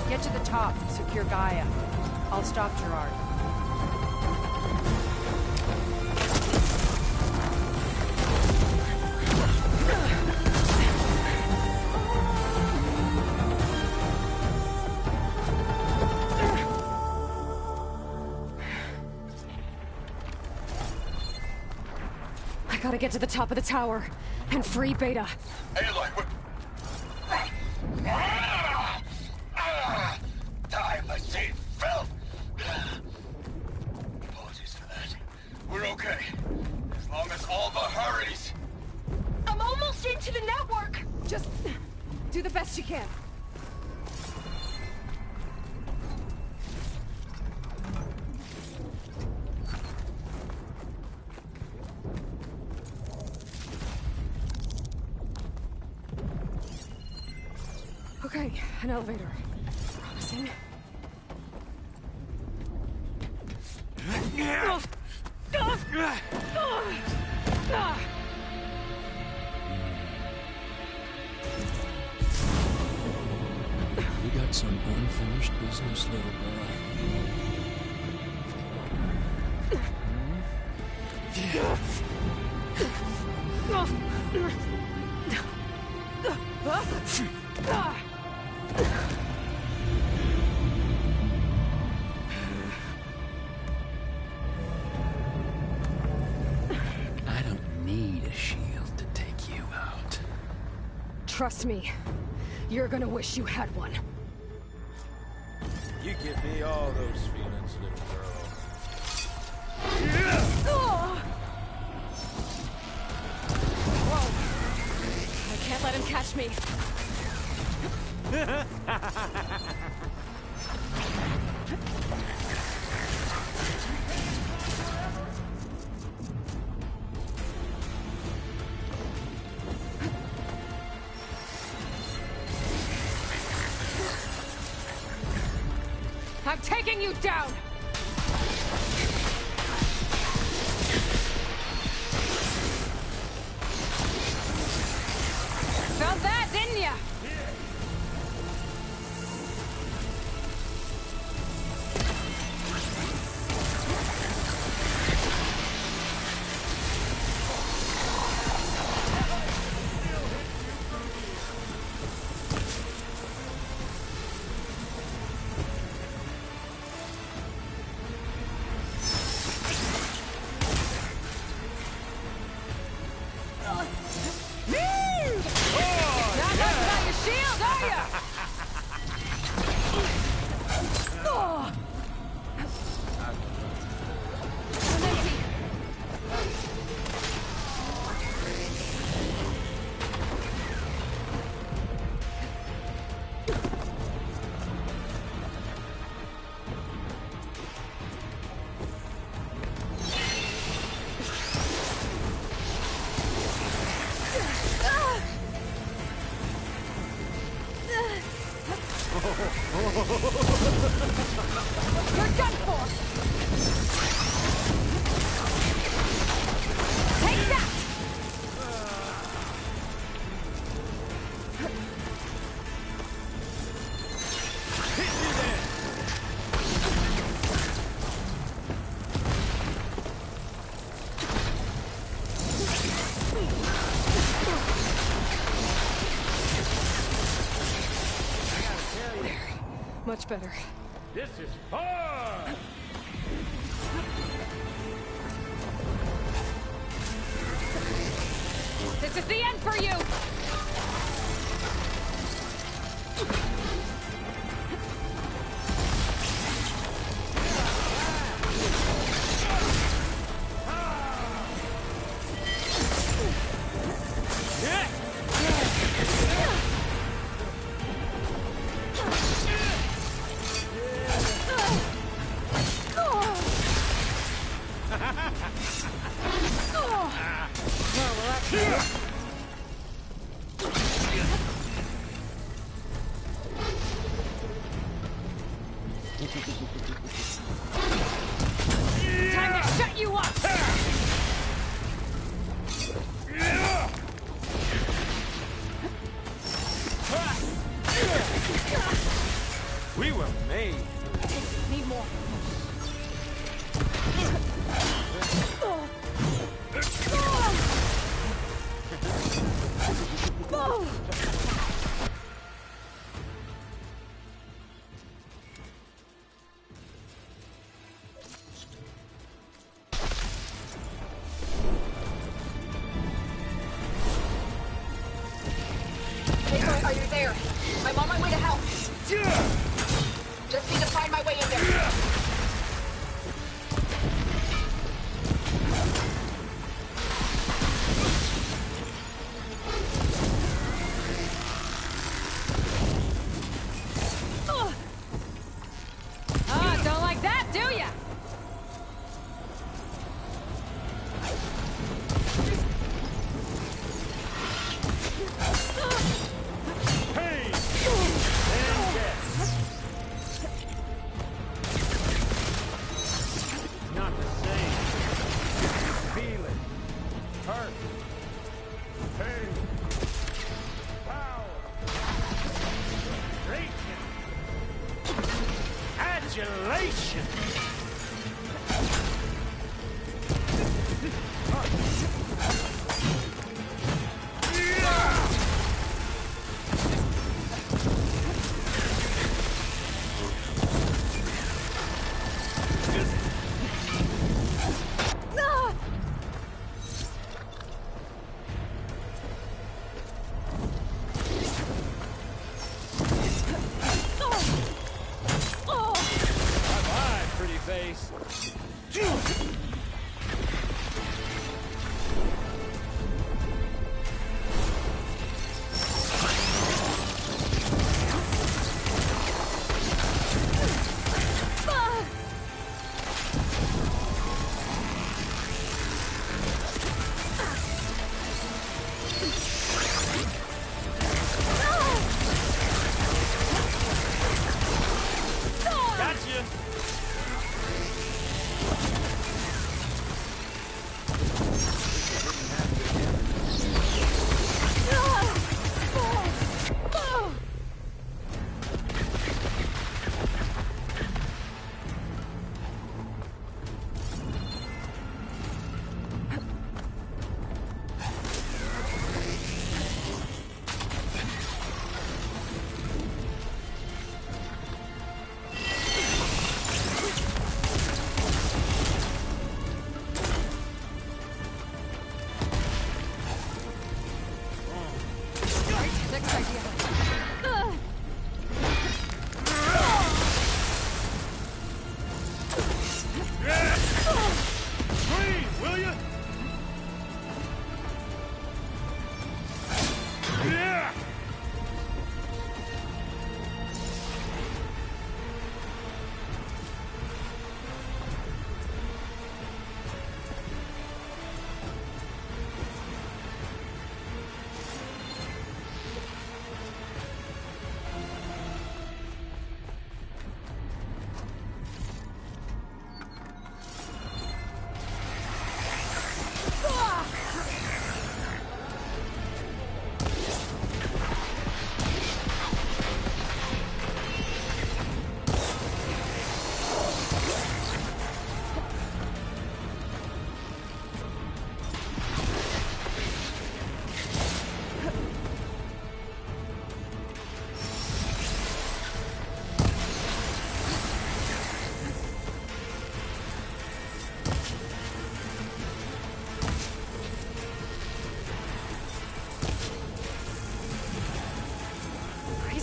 S14: Get to the top, secure Gaia. I'll stop Gerard.
S3: I gotta get to the top of the tower and free Beta.
S17: Aloy, time machine filth! Apologies for that. We're okay. As long as Alva hurries.
S15: I'm almost into the network!
S3: Just do the best you can. Okay, an elevator. Promising.
S18: We got some unfinished business, little girl. I don't need a shield to take you out.
S3: Trust me, you're gonna wish you had one.
S18: You give me all those feelings, little girl.
S3: Whoa! I can't let him catch me. I'm taking you down! Felt that, didn't ya? You're done for! Take that! Much better.
S12: This is fun!
S3: This is the end for you!
S12: this.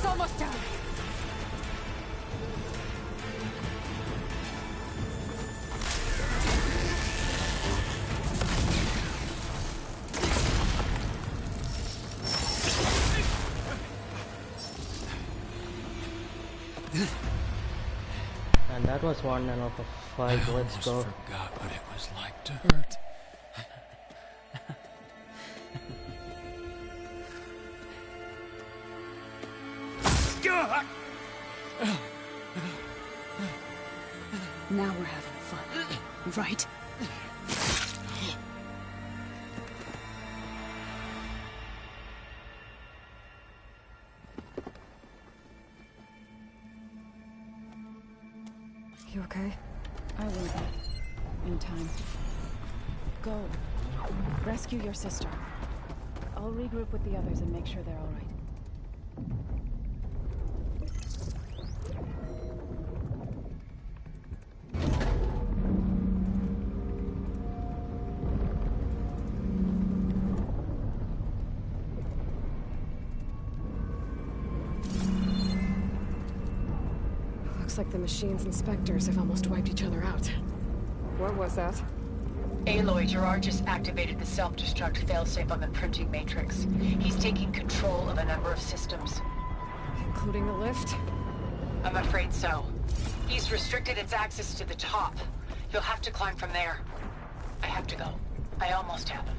S3: Almost down.
S1: And that was one out of 5. Let's go.
S18: I forgot what it was like to hurt.
S3: Now we're having fun, right? You okay?
S2: I will be. In time. Go. Rescue your sister. I'll regroup with the others and make sure they're all right.
S3: Looks like the machine's inspectors have almost wiped each other out. What was that?
S5: Aloy, Gerard just activated the self-destruct failsafe on the printing matrix. He's taking control of a number of systems.
S3: Including the lift?
S5: I'm afraid so. He's restricted its access to the top. You'll have to climb from there. I have to go. I almost have him.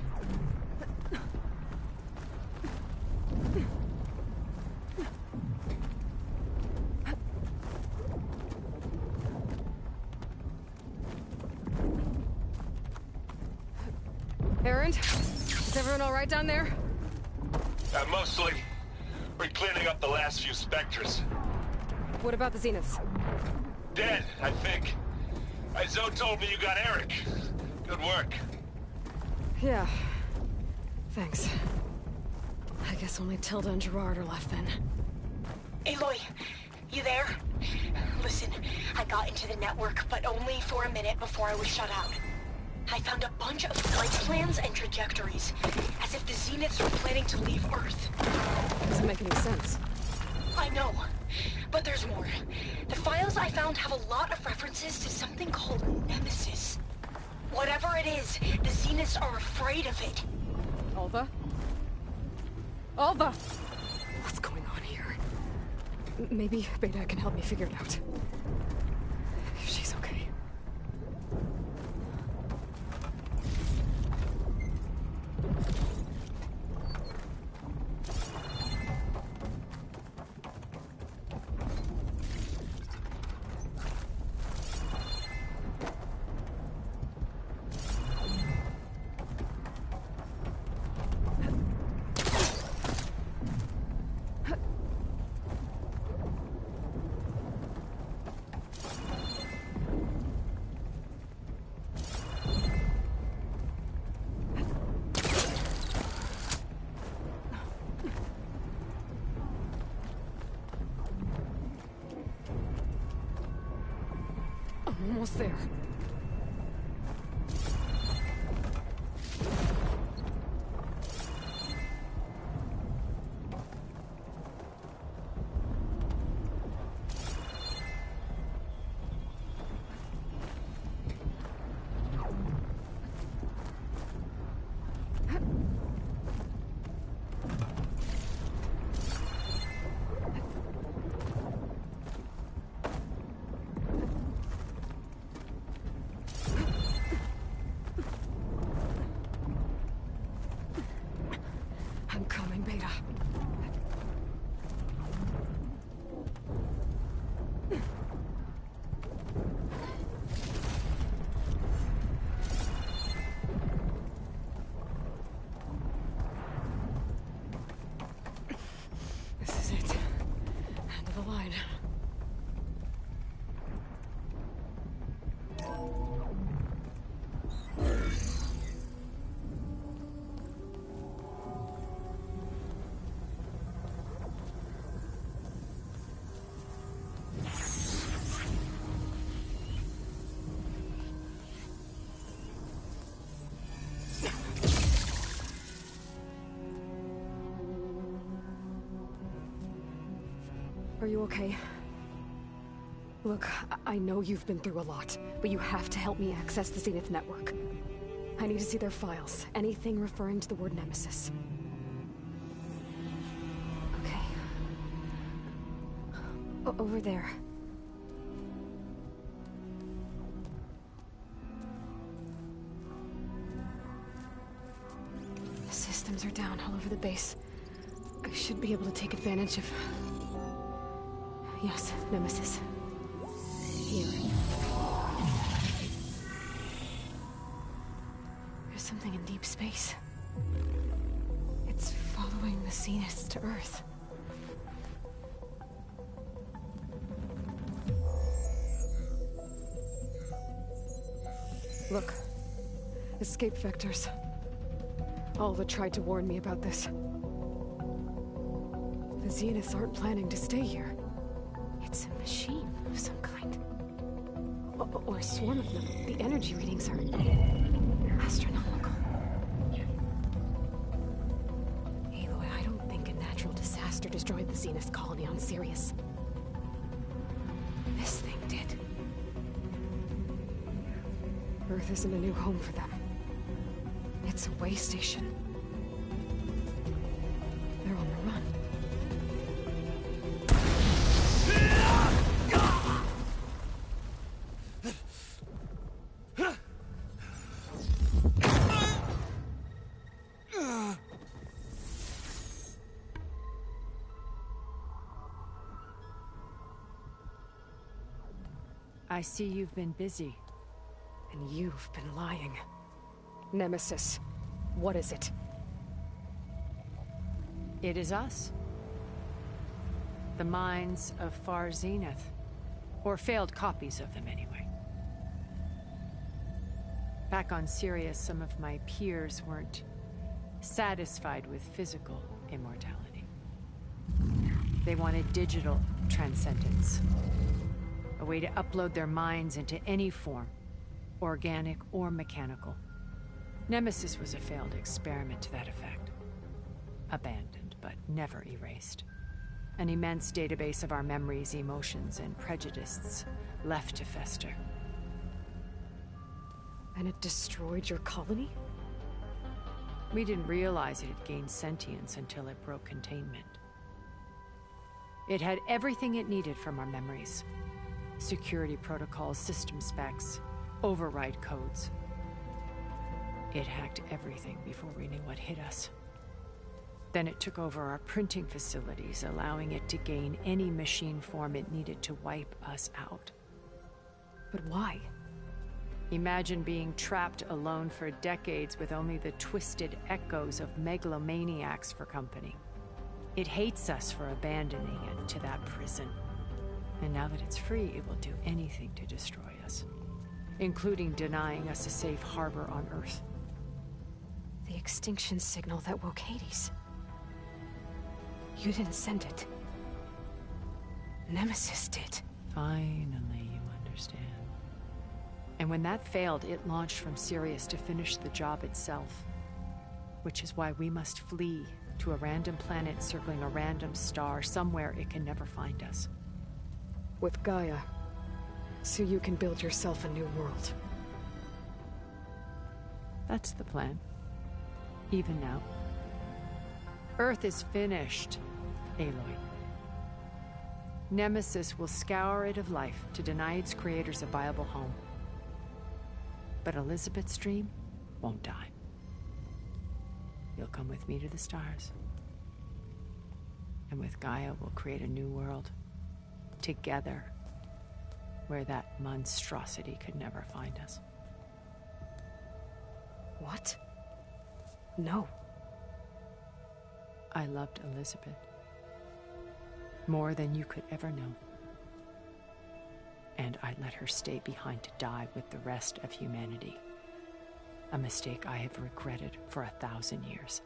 S3: Errand? Is everyone all right down there?
S17: Mostly. We're cleaning up the last few specters.
S3: What about the Zeniths?
S17: Dead, I think. Zoe told me you got Eric. Good work.
S3: Yeah. Thanks. I guess only Tilda and Gerard are left then.
S15: Aloy, you there? Listen, I got into the network, but only for a minute before I was shut out. I found a bunch of flight plans and trajectories, as if the Zeniths were planning to leave Earth.
S3: Doesn't make any sense.
S15: I know, But there's more. The files I found have a lot of references to something called Nemesis. Whatever it is, the Zeniths are afraid of it.
S3: Alva? Alva! What's going on here? Maybe Beta can help me figure it out. If she's okay. I'm almost there. I'm coming, Beta. This is it. End of the line. Are you okay? Look, I know you've been through a lot, but you have to help me access the Zenith network. I need to see their files. Anything referring to the word Nemesis. Okay. Over there. The systems are down all over the base. I should be able to take advantage of... Yes, Nemesis. Here. There's something in deep space. It's following the Zeniths to Earth. Look. Escape vectors. Alva tried to warn me about this. The Zeniths aren't planning to stay here. It's a machine of some kind. Or a swarm of them. The energy readings are astronomical. Aloy, I don't think a natural disaster destroyed the Zenith colony on Sirius. This thing did. Earth isn't a new home for them. It's a way station. They're on the run.
S14: I see you've been busy.
S3: And you've been lying. Nemesis, what is it?
S14: It is us. The minds of Far Zenith. Or failed copies of them, anyway. Back on Sirius, some of my peers weren't satisfied with physical immortality. They wanted digital transcendence. A way to upload their minds into any form, organic or mechanical. Nemesis was a failed experiment to that effect. Abandoned, but never erased. An immense database of our memories, emotions, and prejudices left to fester.
S3: And it destroyed your colony?
S14: We didn't realize it had gained sentience until it broke containment. It had everything it needed from our memories. Security protocols, system specs, override codes. It hacked everything before we knew what hit us. Then it took over our printing facilities, allowing it to gain any machine form it needed to wipe us out.
S3: But why?
S14: Imagine being trapped alone for decades with only the twisted echoes of megalomaniacs for company. It hates us for abandoning it to that prison. And now that it's free, it will do anything to destroy us, including denying us a safe harbor on Earth.
S3: The extinction signal that woke Hades. You didn't send it. Nemesis did.
S14: Finally, you understand. And when that failed, it launched from Sirius to finish the job itself. Which is why we must flee to a random planet circling a random star, somewhere it can never find us.
S3: With Gaia, so you can build yourself a new world.
S14: That's the plan. Even now. Earth is finished, Aloy. Nemesis will scour it of life to deny its creators a viable home. But Elizabeth's dream won't die. You'll come with me to the stars. And with Gaia, we'll create a new world. Together. Where that monstrosity could never find us.
S3: What? No.
S14: I loved Elizabeth. More than you could ever know. And I let her stay behind to die with the rest of humanity. A mistake I have regretted for 1,000 years.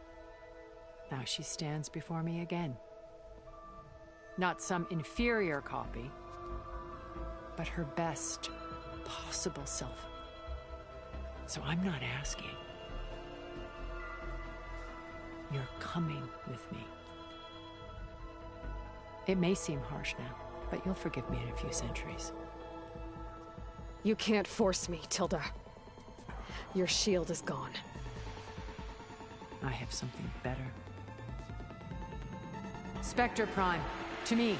S14: Now she stands before me again. Not some inferior copy, but her best possible self. So I'm not asking. You're coming with me. It may seem harsh now, but you'll forgive me in a few centuries.
S3: You can't force me, Tilda. Your shield is gone.
S14: I have something better. Spectre Prime, to me.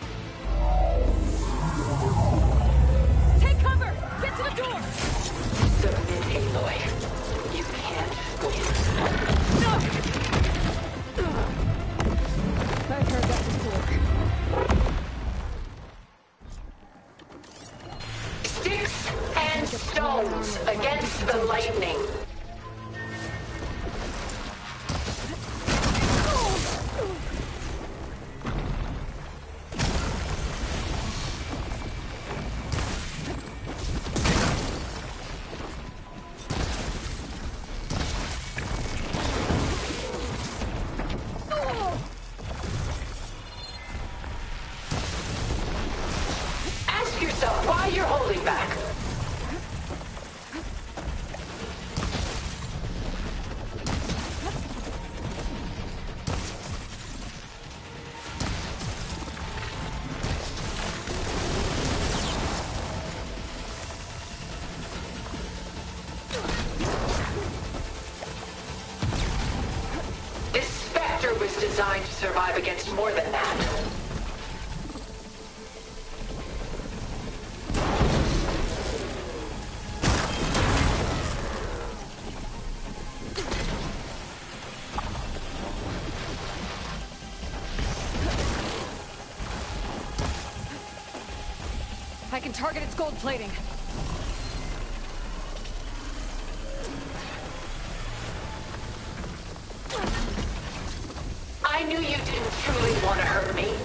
S15: Take cover! Get to the door!
S5: Submit, Aloy. You can't win.
S3: No! I've heard that before.
S5: Sticks and stones against the lightning. Ask yourself why you're holding back. This Spectre was designed to survive against more than that.
S3: I can target its gold plating.
S5: I knew you didn't truly want to hurt me.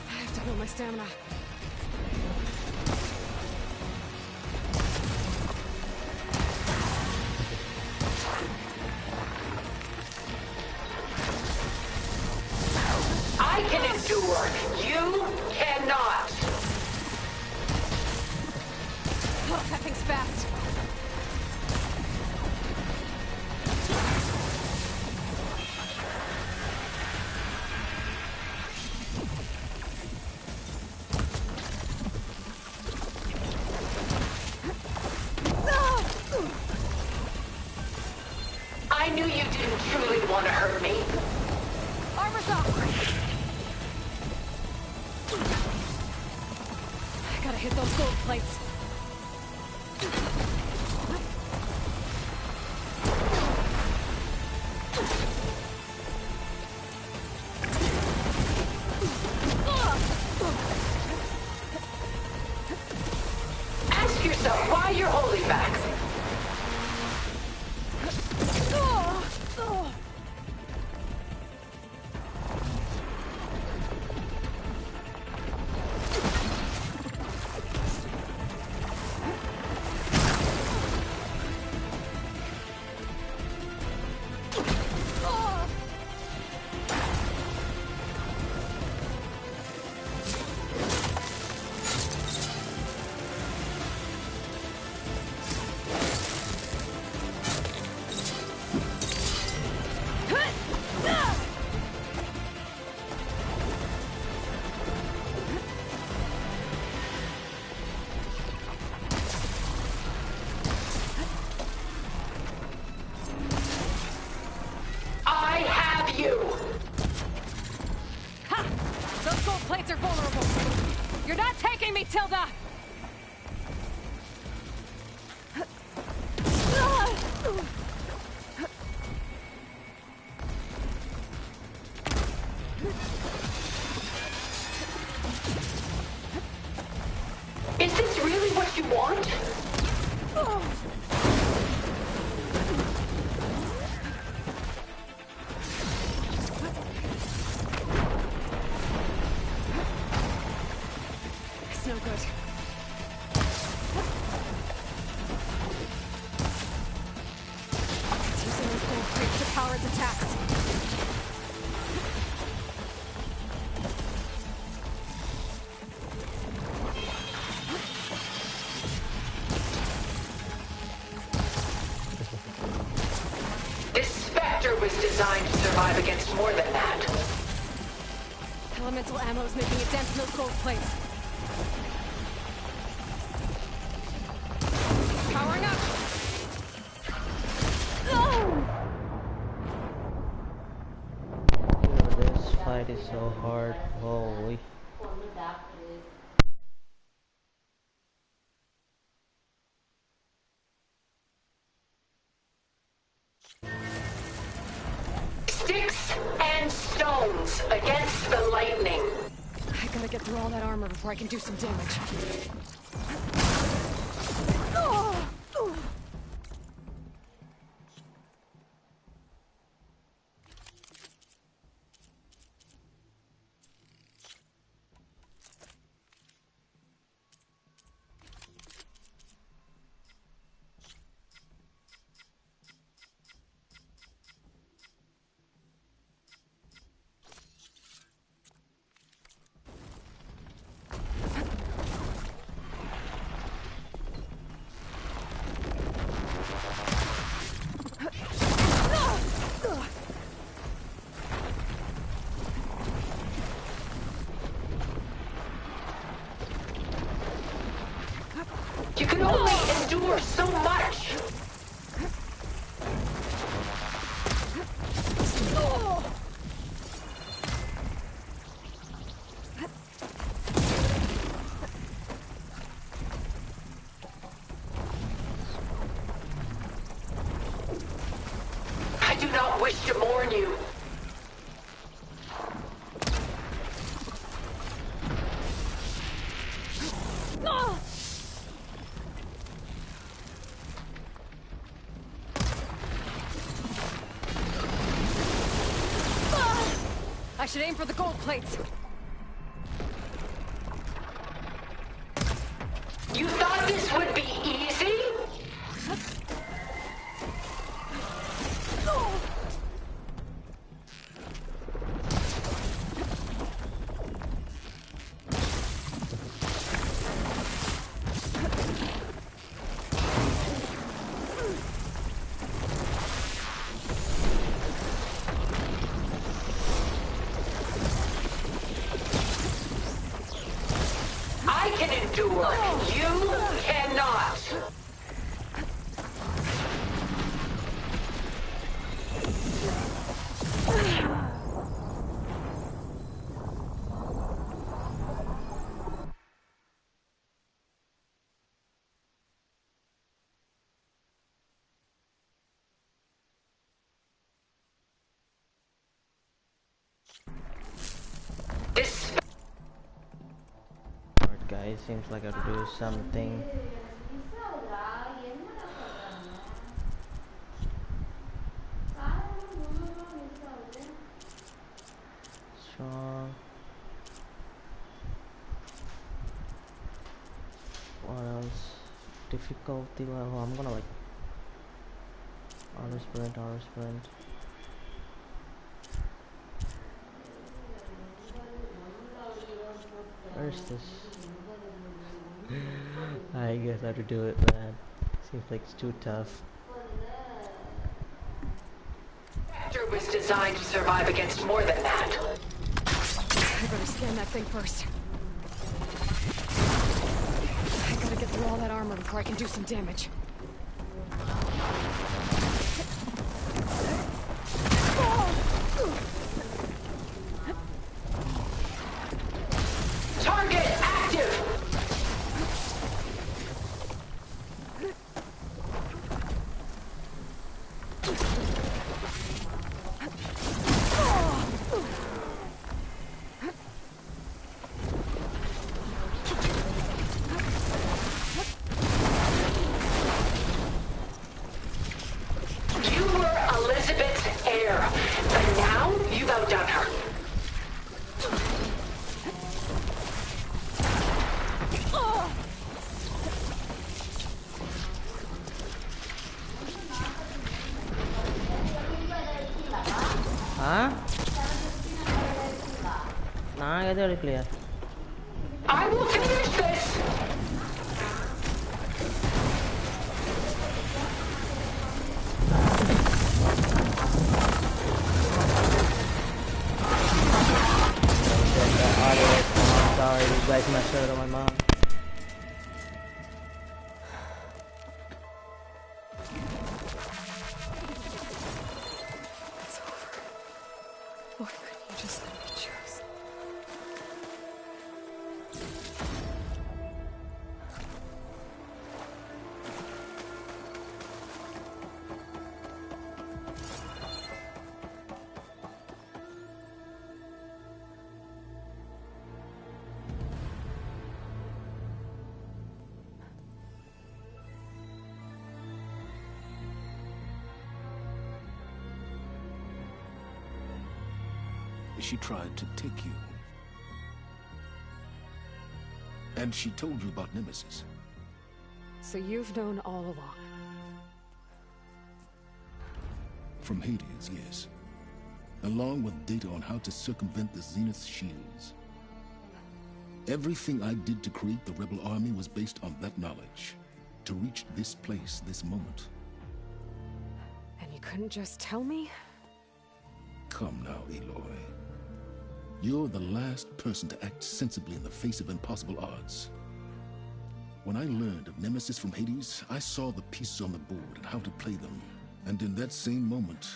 S3: I have to build my stamina. Oh, that thing's fast.
S5: I knew you didn't truly want to hurt me.
S3: Armor's up! I gotta hit those gold plates.
S5: Ask yourself why you're holding back.
S3: Plates are vulnerable. You're not taking me, Tilda!
S5: Is this really what you want?
S3: It's no good. It's using those gold plates to power its attacks.
S5: This Spectre was designed to survive against more than that.
S3: Elemental ammo is making a dent in those gold plates. Powering up!
S1: This fight is so hard. Holy.
S5: Sticks and stones against the lightning.
S3: I gotta get through all that armor before I can do some damage.
S5: You can only endure so much. I do not wish to mourn you.
S3: I should aim for the gold plates.
S5: You thought this would be easy? I can endure. You cannot.
S1: Alright guys, seems like I have to do something. Strong. What else? Difficulty level. I'm gonna like auto sprint. Where's this? I guess I have to do it, man. Seems like it's too tough.
S5: It was designed to survive against more than that.
S3: I better scan that thing first. I gotta get through all that armor before I can do some damage.
S5: Target active! You were Elizabeth's heir, but now you've outdone her.
S1: Huh? Nah, I got clear.
S5: I will finish this!
S1: I'm sorry, you guys messed up on my mom.
S3: It's over. Why couldn't you just let me choose?
S10: She tried to take you. And she told you about Nemesis.
S3: So you've known all along.
S10: From Hades, yes. Along with data on how to circumvent the Zenith shields. Everything I did to create the Rebel Army was based on that knowledge. To reach this place, this moment.
S3: And you couldn't just tell me?
S10: Come now, Aloy. You're the last person to act sensibly in the face of impossible odds. When I learned of Nemesis from Hades, I saw the pieces on the board and how to play them. And in that same moment,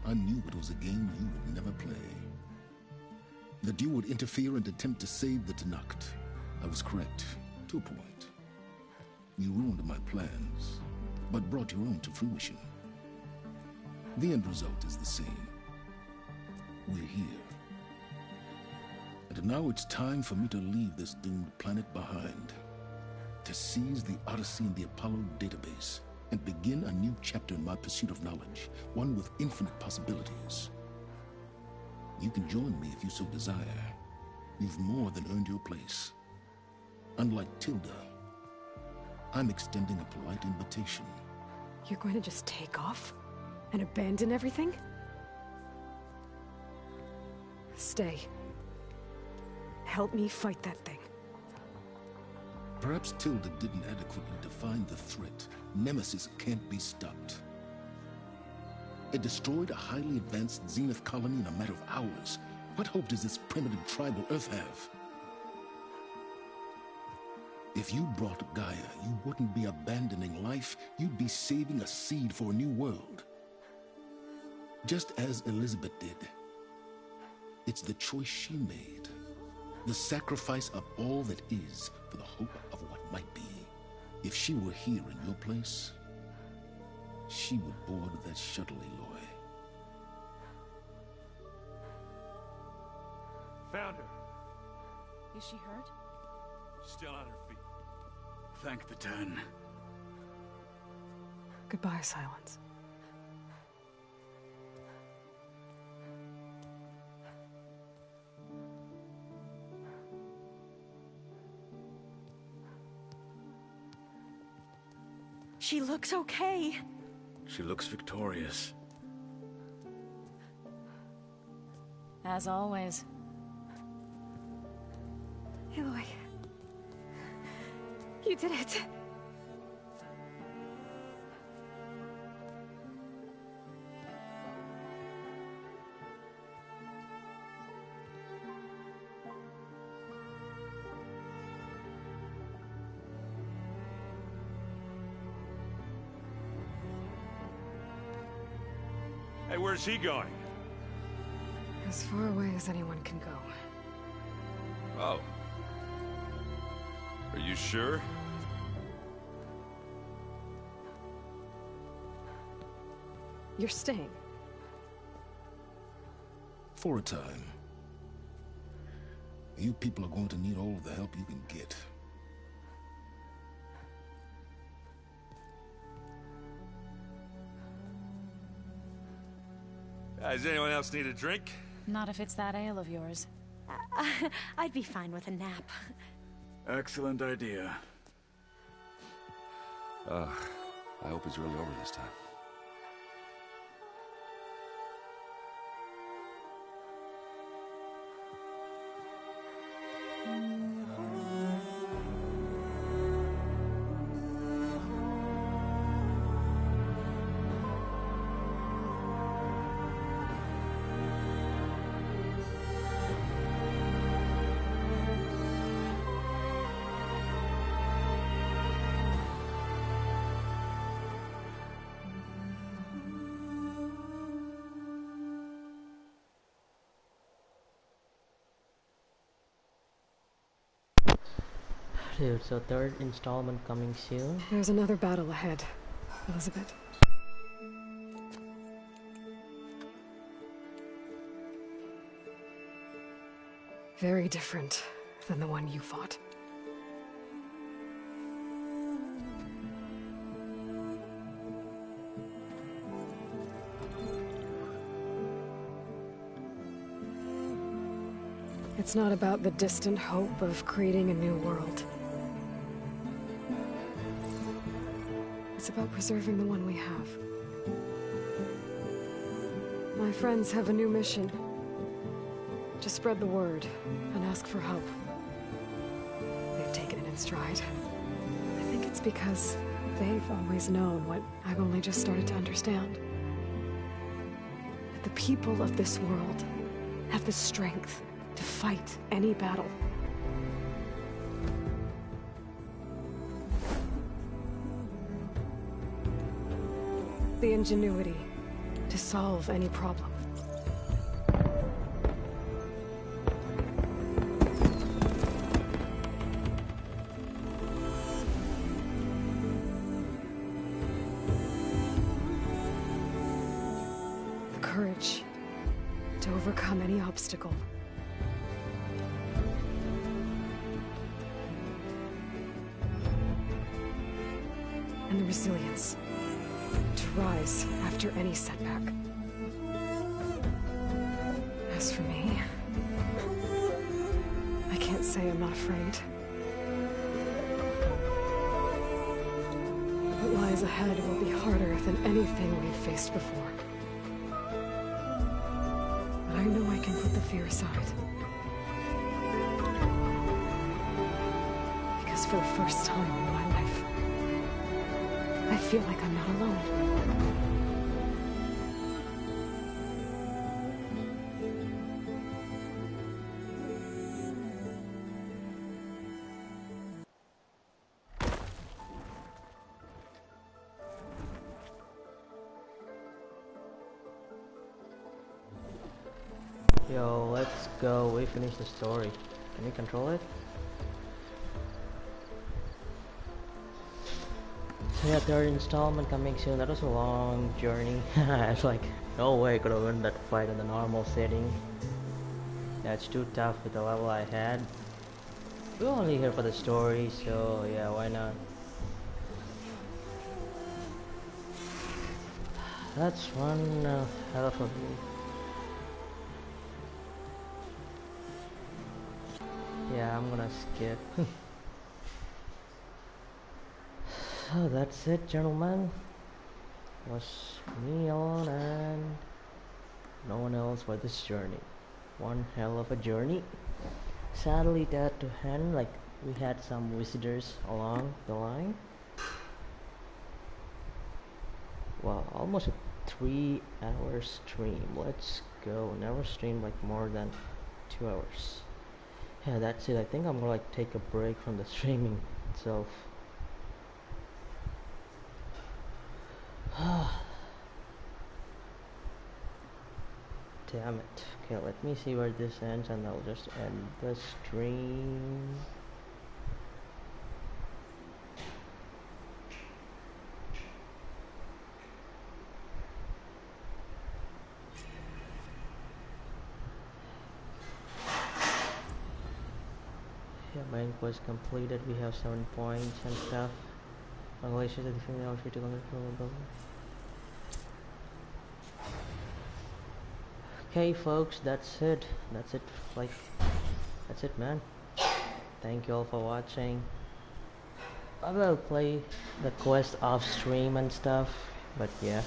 S10: I knew it was a game you would never play. That you would interfere and attempt to save the Tenakth. I was correct, to a point. You ruined my plans, but brought your own to fruition. The end result is the same. We're here. And now it's time for me to leave this doomed planet behind. To seize the Odyssey and the Apollo database, and begin a new chapter in my pursuit of knowledge, one with infinite possibilities. You can join me if you so desire. You've more than earned your place. Unlike Tilda, I'm extending a polite invitation.
S3: You're going to just take off? And abandon everything? Stay. Help me fight that thing.
S10: Perhaps Tilda didn't adequately define the threat. Nemesis can't be stopped. It destroyed a highly advanced Zenith colony in a matter of hours. What hope does this primitive tribal Earth have? If you brought Gaia, you wouldn't be abandoning life, you'd be saving a seed for a new world. Just as Elizabeth did. It's the choice she made. The sacrifice of all that is for the hope of what might be. If she were here in your place, she would board that shuttle, Aloy.
S12: Found her.
S2: Is she hurt?
S12: Still on her feet.
S8: Thank the Ten.
S3: Goodbye, Silence.
S13: She looks okay.
S8: She looks victorious.
S2: As always.
S3: Aloy. You did it.
S12: Hey, where's he going?
S3: As far away as anyone can go.
S11: Oh. Are you sure?
S3: You're staying.
S10: For a time. You people are going to need all of the help you can get.
S12: Does anyone else need a drink?
S2: Not if it's that ale of yours.
S13: I'd be fine with a nap.
S8: Excellent idea.
S11: I hope it's really over this time.
S1: Dude, so third installment coming soon.
S3: There's another battle ahead, Elizabeth. Very different than the one you fought. It's not about the distant hope of creating a new world. It's about preserving the one we have. My friends have a new mission. To spread the word and ask for help. They've taken it in stride. I think it's because they've always known what I've only just started to understand. That the people of this world have the strength to fight any battle. The ingenuity to solve any problem. The courage to overcome any obstacle. And the resilience to rise after any setback. As for me, I can't say I'm not afraid. What lies ahead will be harder than anything we've faced before. But I know I can put the fear aside. Because for the first time in my life, I feel like I'm not alone.
S1: Yo, let's go. We finished the story. Can we control it? So yeah, third installment coming soon. That was a long journey. It's like, no way I could have won that fight in the normal setting. That's too tough with the level I had. We're only here for the story, so yeah, why not? That's one hell of a view. Yeah, I'm gonna skip. So that's it, gentlemen. It was me alone and no one else for this journey. One hell of a journey. Sadly, that to end, like we had some visitors along the line. Wow, almost a 3-hour stream. Let's go. Never streamed like more than 2 hours. Yeah, that's it. I think I'm gonna like take a break from the streaming itself. Damn it. Okay, let me see where this ends and I'll just end the stream. Yeah, main quest completed. We have 7 points and stuff. Congratulations to the female outfit to control. Okay, folks, that's it. That's it. Like, that's it, man. Thank you all for watching. I will play the quest off stream and stuff, but yeah.